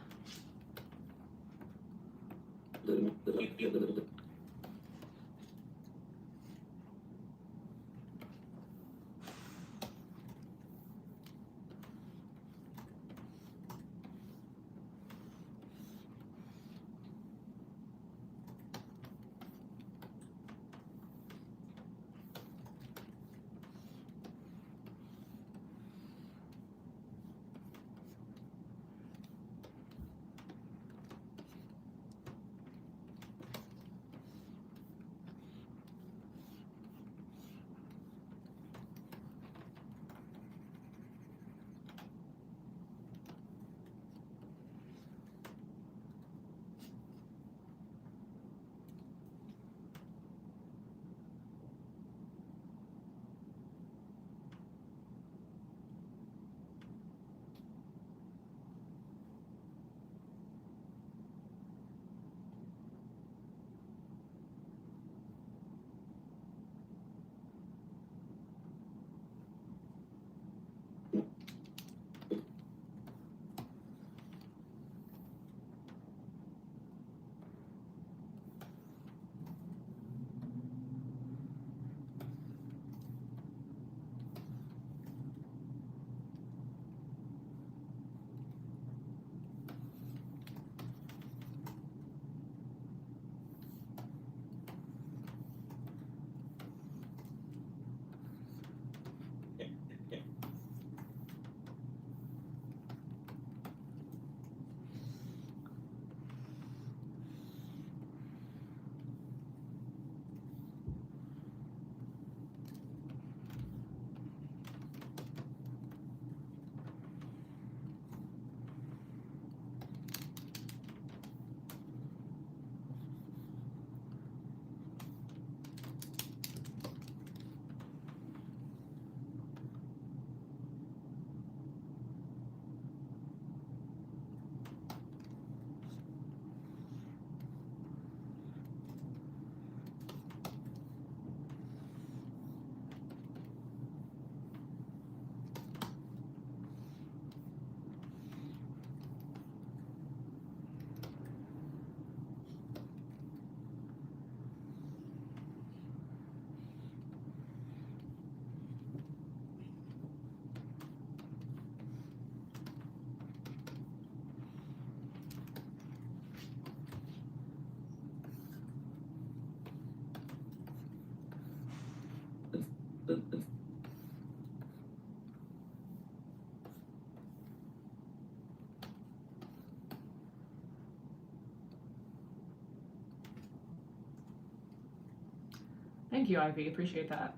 Thank you, Ivy. Appreciate that.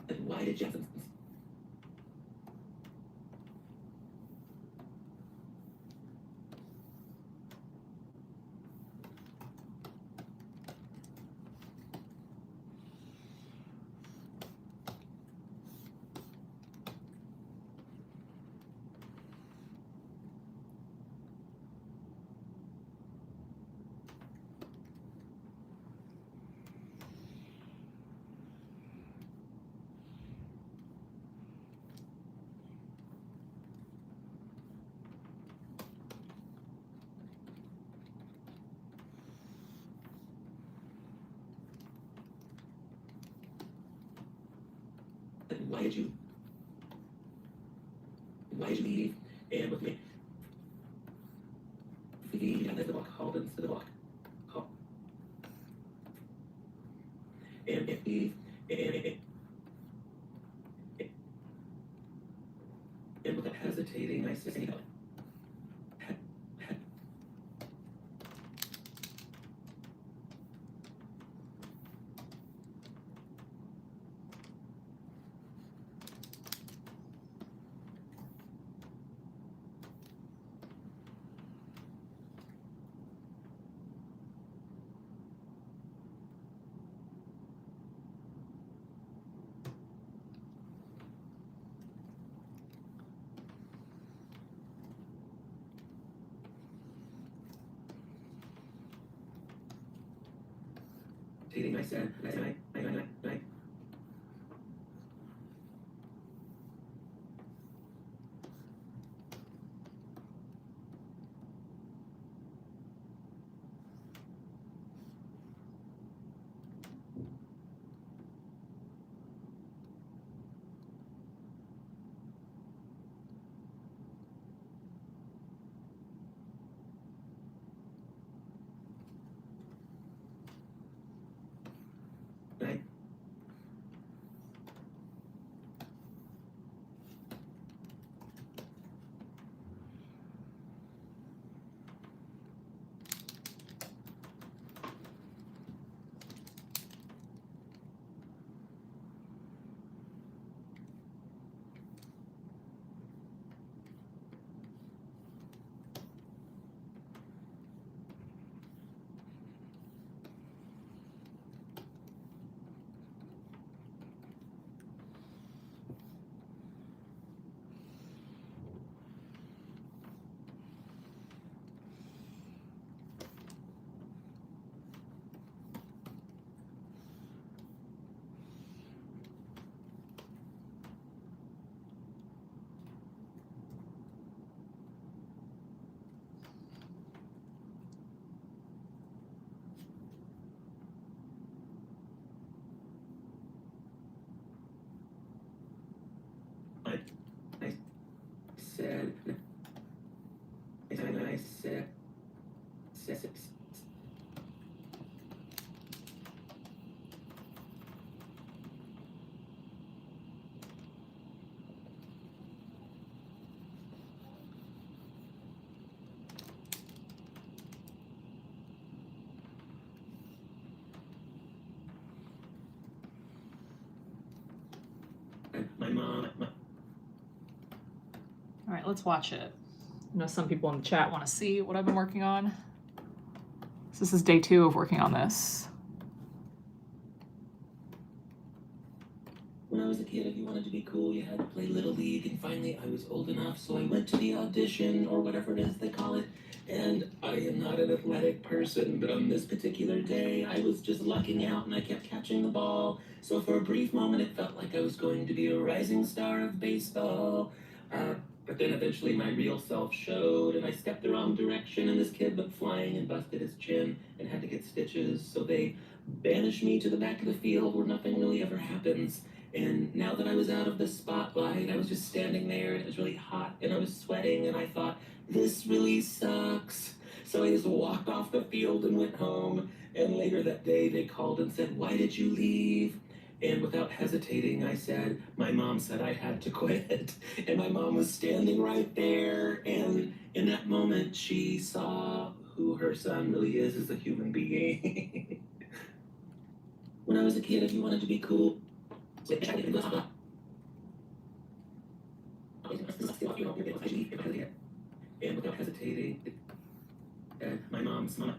And why did Jeff? And why did you? Why did you leave? And with me? to the block. Oh. And if he and without hesitating, I said, I said, I. I said, my mom. All right, let's watch it. I know some people in the chat want to see what I've been working on. So this is day 2 of working on this. When I was a kid, if you wanted to be cool, you had to play Little League, and finally I was old enough, so I went to the audition, or whatever it is they call it, and I am not an athletic person, but on this particular day, I was just lucking out, and I kept catching the ball, so for a brief moment, it felt like I was going to be a rising star of baseball. But then eventually my real self showed, and I stepped the wrong direction, and this kid went flying and busted his chin and had to get stitches, so they banished me to the back of the field where nothing really ever happens. And now that I was out of the spotlight, I was just standing there, and it was really hot, and I was sweating, and I thought, this really sucks. So I just walked off the field and went home, and later that day they called and said, why did you leave? And without hesitating, I said, my mom said I had to quit. And my mom was standing right there, and in that moment, she saw who her son really is as a human being. When I was a kid, if you wanted to be cool, and without hesitating, my mom's my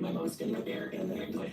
My mom's sitting right there, and then I'm like,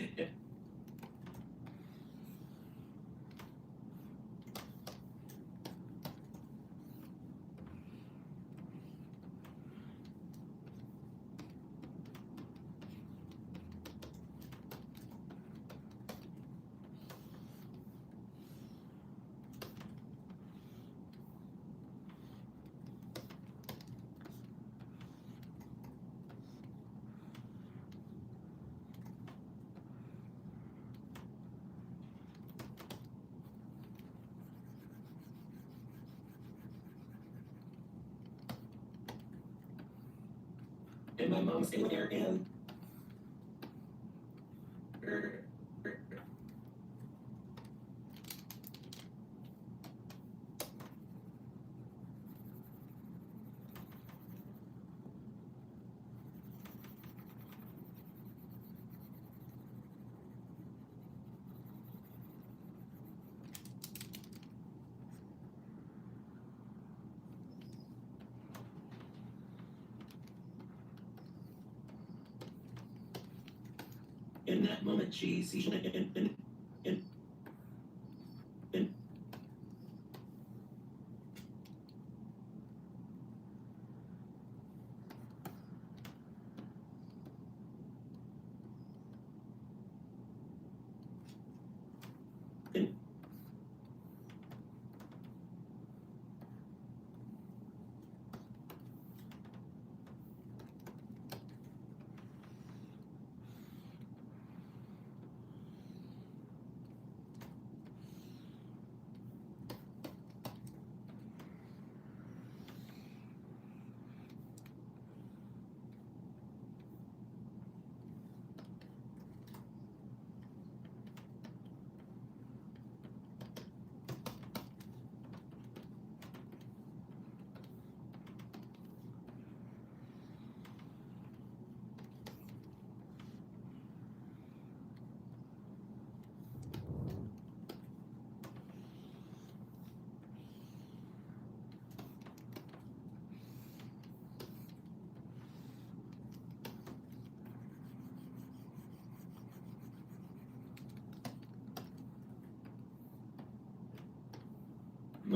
and my mom's sitting there, and in that moment, she sees and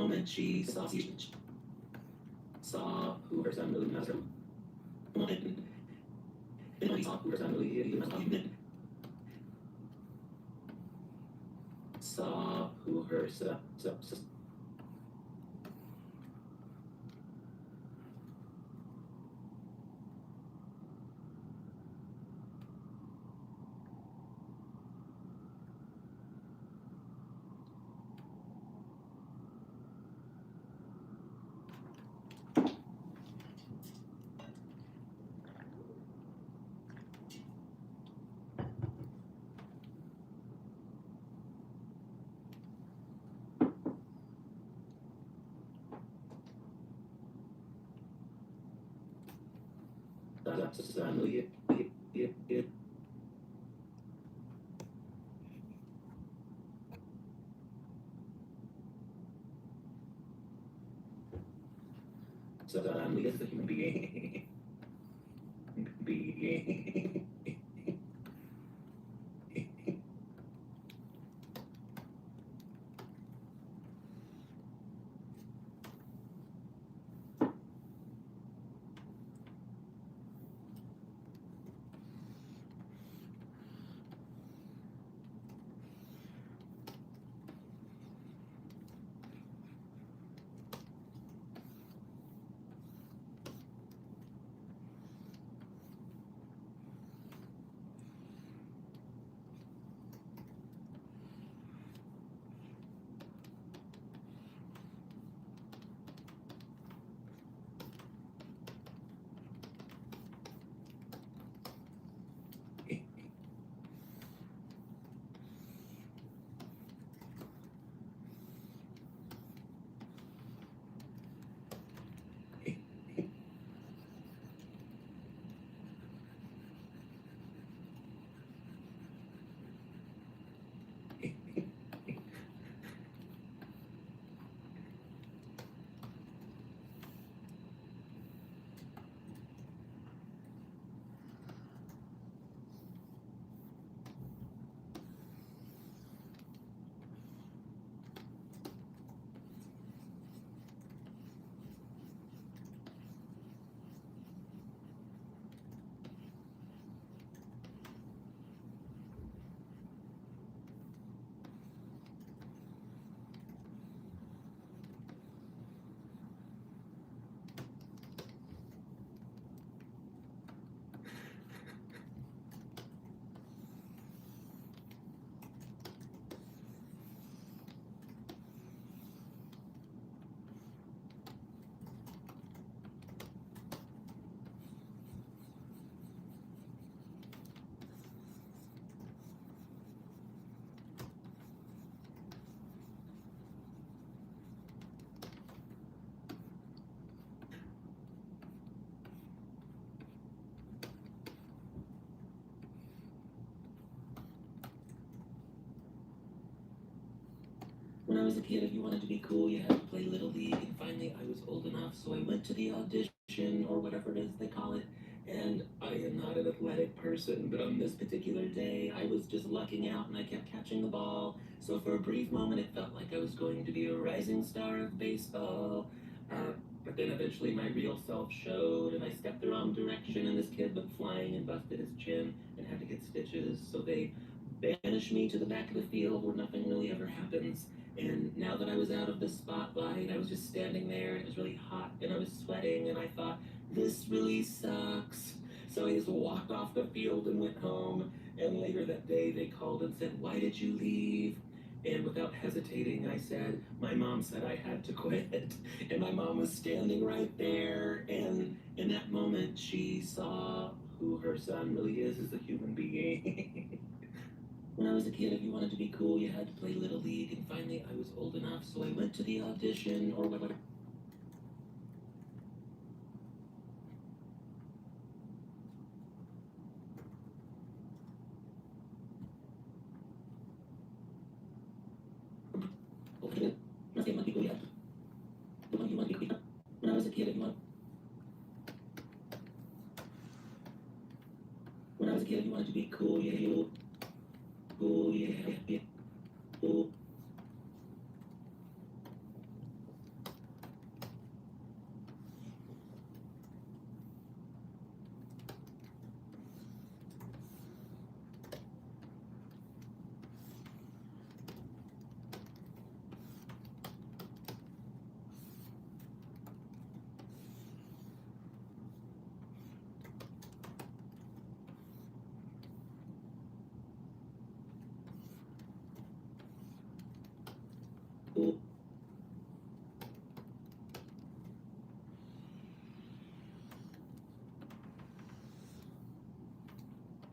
moment she saw who her son really was. And when he saw who her son really was, saw who her son. Suddenly, as a human being, when I was a kid, if you wanted to be cool, you had to play Little League, and finally I was old enough, so I went to the audition, or whatever it is they call it, and I am not an athletic person, but on this particular day, I was just lucking out, and I kept catching the ball, so for a brief moment, it felt like I was going to be a rising star of baseball, but then eventually my real self showed, and I stepped the wrong direction, and this kid went flying and busted his chin, and had to get stitches, so they banished me to the back of the field where nothing really ever happens. And now that I was out of the spotlight, I was just standing there, and it was really hot, and I was sweating, and I thought, this really sucks. So I just walked off the field and went home. And later that day, they called and said, why did you leave? And without hesitating, I said, my mom said I had to quit. And my mom was standing right there. And in that moment, she saw who her son really is as a human being. When I was a kid, if you wanted to be cool, you had to play Little League, and finally I was old enough, so I went to the audition, or whatever. When I was a kid, if you want. When I was a kid, if you wanted to be cool, yeah, cool, yeah, cool.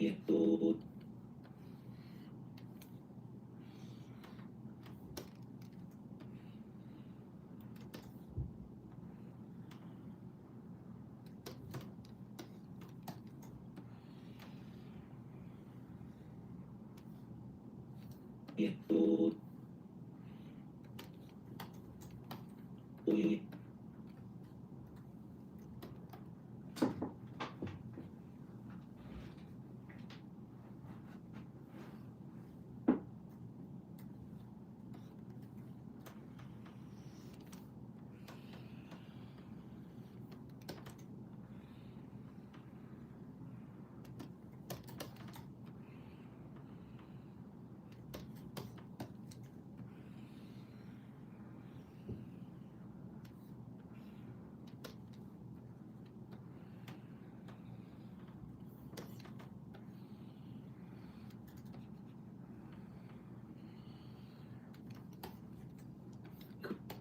Yeah, oh, yeah, oh, oh, yeah.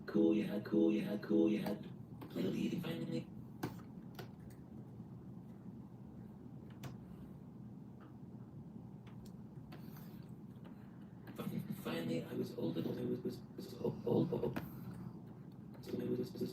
Cool, yeah, cool, yeah, cool, yeah. Play the lead and finally. Finally, I was old enough. I was old. So I was so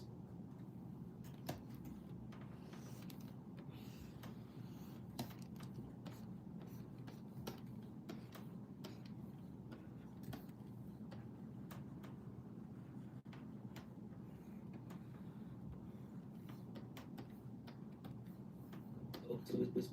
it was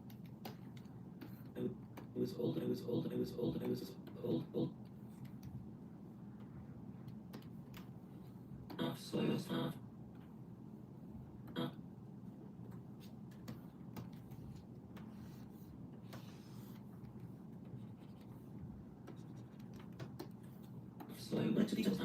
so, I was old. I was old. I was old. I was old. Enough. So I was half. So I went to the house.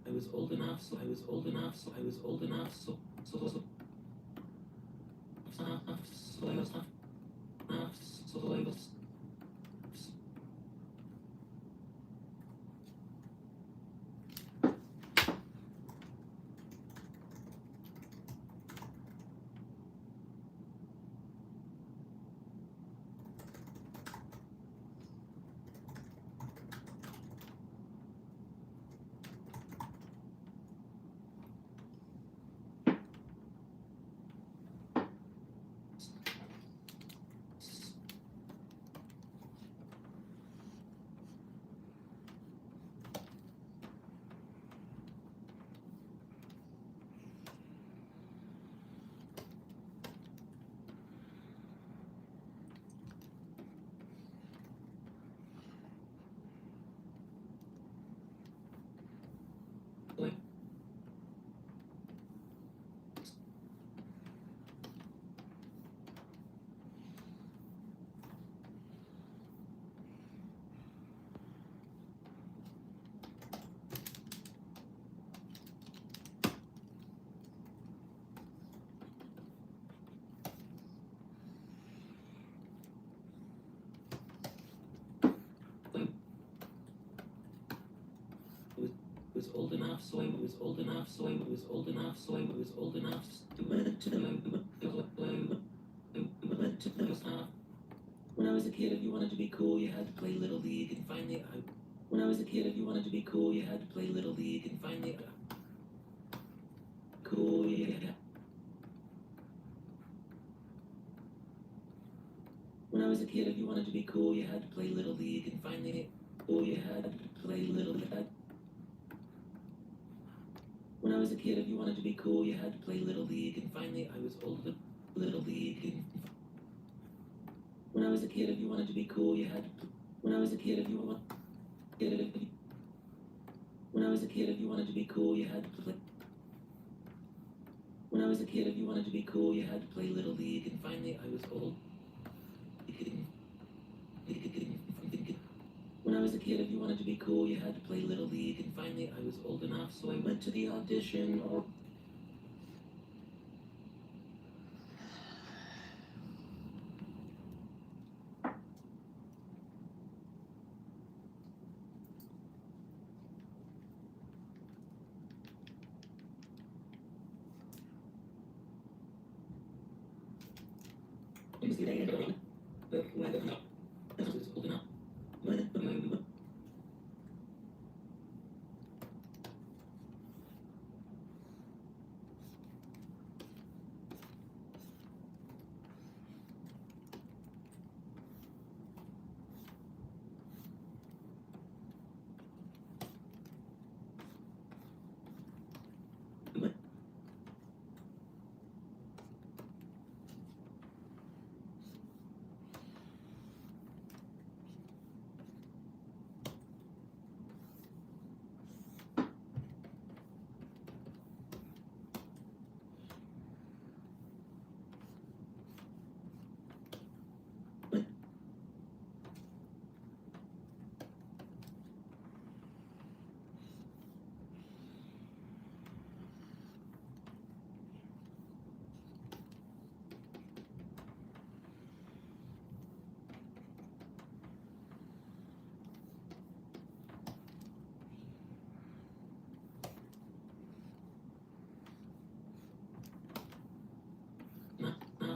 I was old enough. So I was old enough. So I was old enough. So so so. So I was half. So I was. Was old enough, so I was old enough, so I was old enough, so I was old enough to went to the stop. When I was a kid, if you wanted to be cool, you had to play Little League, and finally, when I was a kid, if you wanted to be cool, you had to play Little League, and finally, cool, yeah. When I was a kid, if you wanted to be cool, you had to play Little League, and finally, cool, you had to play Little League. When I was a kid, if you wanted to be cool, you had to play Little League, and finally, I was old enough. Little League, and when I was a kid, if you wanted to be cool, you had to. When I was a kid, if you want. When I was a kid, if you wanted to be cool, you had to play. When I was a kid, if you wanted to be cool, you had to play Little League, and finally, I was old. When I was a kid, if you wanted to be cool, you had to play Little League, and finally, I was old enough, so I went to the audition, or.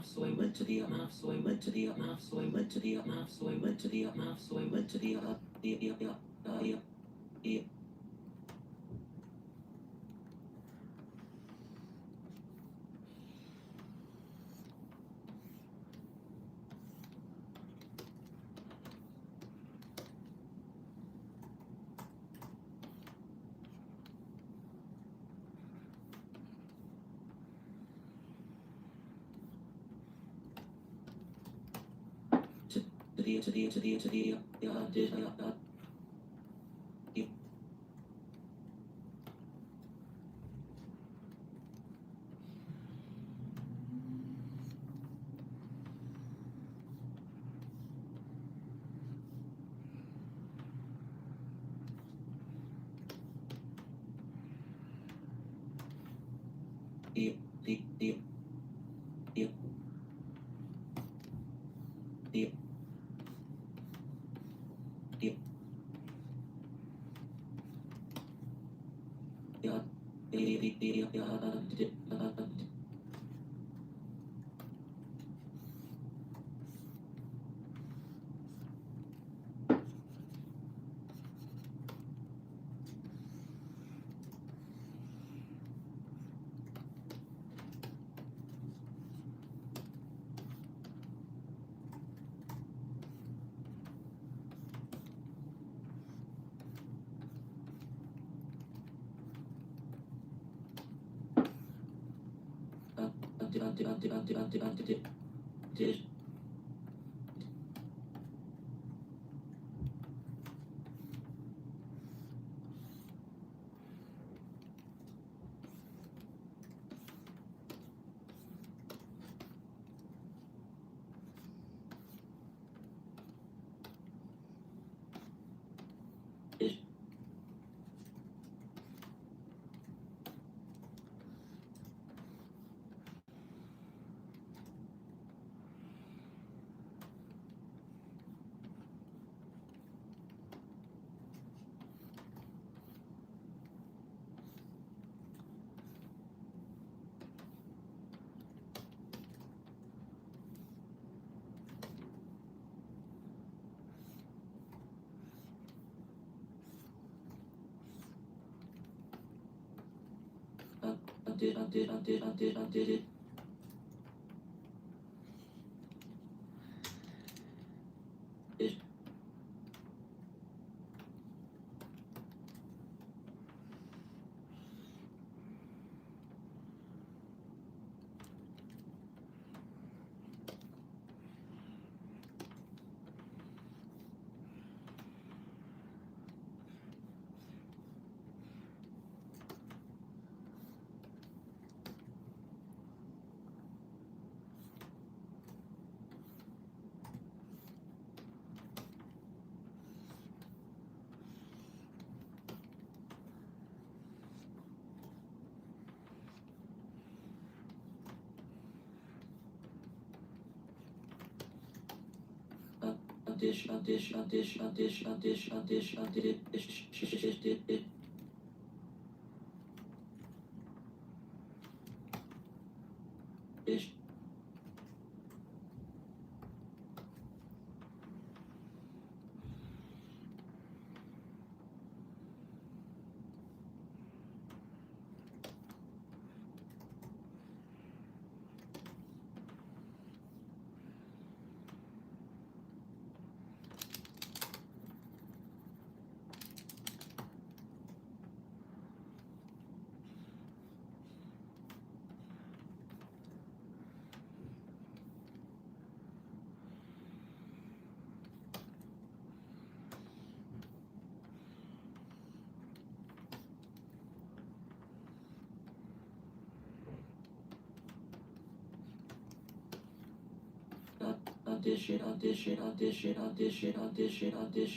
So I went to the enough, so I went to the enough, so I went to the enough, so I went to the enough, so I went to the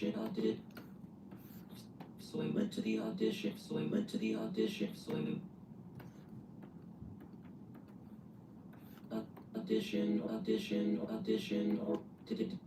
it. Audition. So I went to the audition. So I went to the audition. So I audition, or did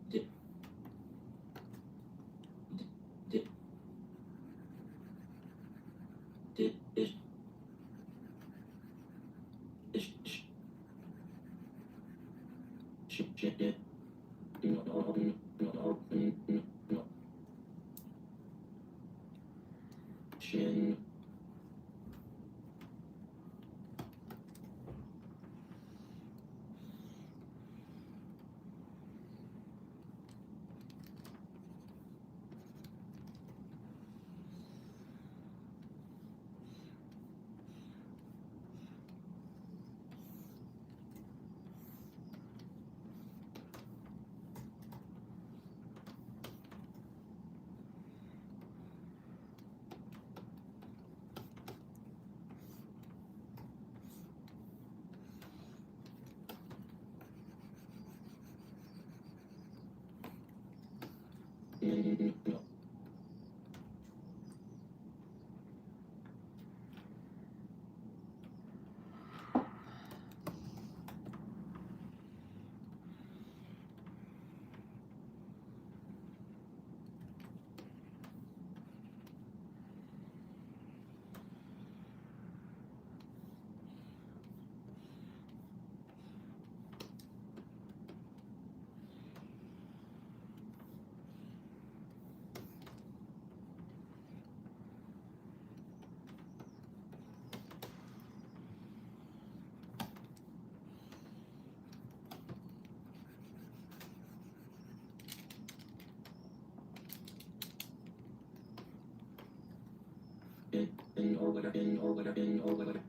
or whatever,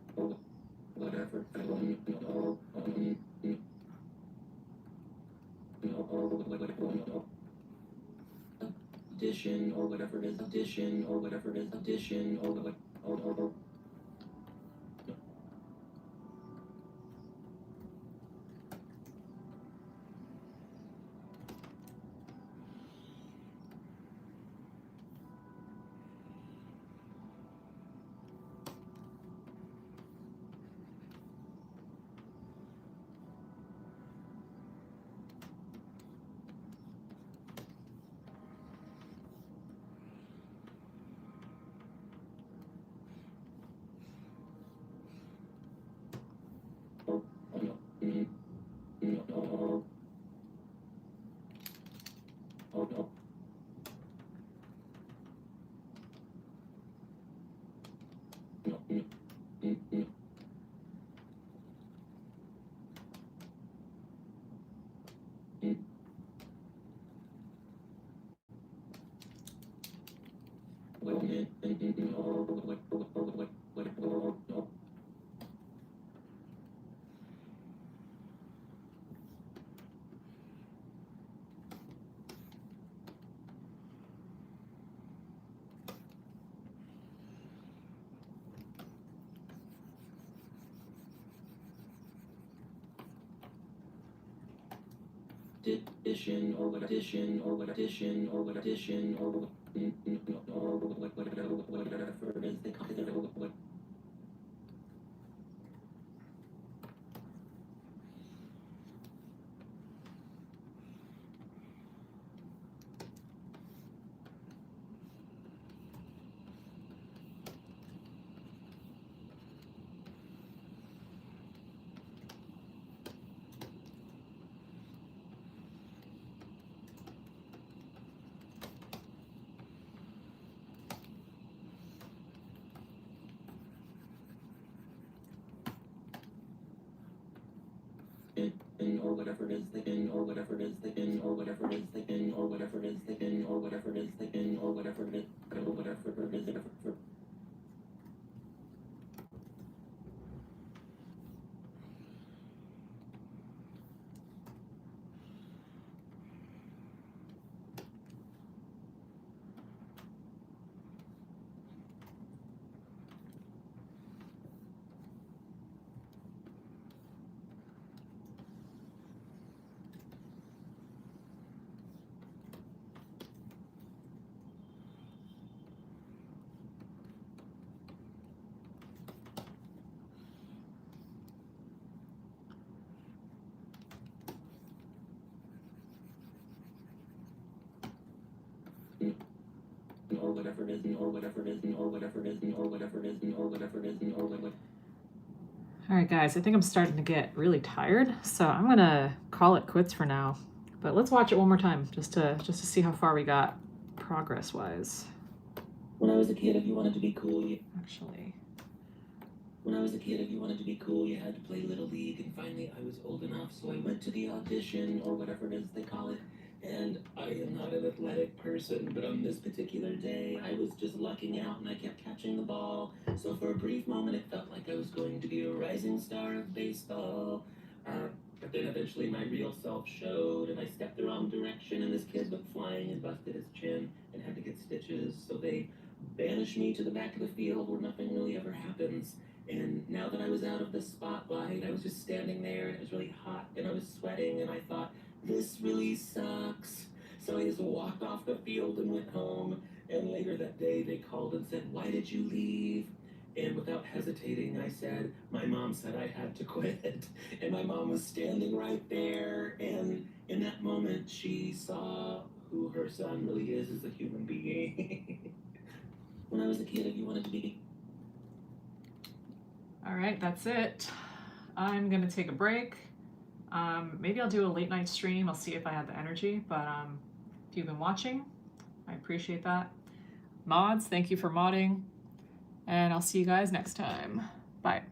audition, or whatever it is, audition, or whatever it is, audition, or whatever, or addition or what addition or what addition or what addition or what whatever it is they call it what or whatever it is they can or whatever it is they can or whatever it is they can or whatever it is they can or whatever it is they can or whatever it is whatever it is or whatever it is or whatever it is or whatever it is or whatever it is or whatever it is or whatever. All right, guys, I think I'm starting to get really tired, so I'm gonna call it quits for now. But let's watch it one more time, just to see how far we got progress-wise. When I was a kid, if you wanted to be cool, Actually, when I was a kid, if you wanted to be cool, you had to play Little League, and finally I was old enough, so I went to the audition, or whatever it is they call it, and I am not an athletic person, but on this particular day, I was just lucking out, and I kept catching the ball, so for a brief moment, it felt like I was going to be a rising star of baseball, but then eventually my real self showed, and I stepped the wrong direction, and this kid went flying and busted his chin, and had to get stitches, so they banished me to the back of the field where nothing really ever happens. And now that I was out of the spotlight, I was just standing there, and it was really hot, and I was sweating, and I thought, this really sucks. So I just walked off the field and went home. And later that day, they called and said, why did you leave? And without hesitating, I said, my mom said I had to quit. And my mom was standing right there. And in that moment, she saw who her son really is as a human being. When I was a kid, if you wanted to be. all right, that's it. I'm gonna take a break. Maybe I'll do a late night stream. I'll see if I have the energy, but if you've been watching, I appreciate that. Mods, thank you for modding, and I'll see you guys next time. Bye.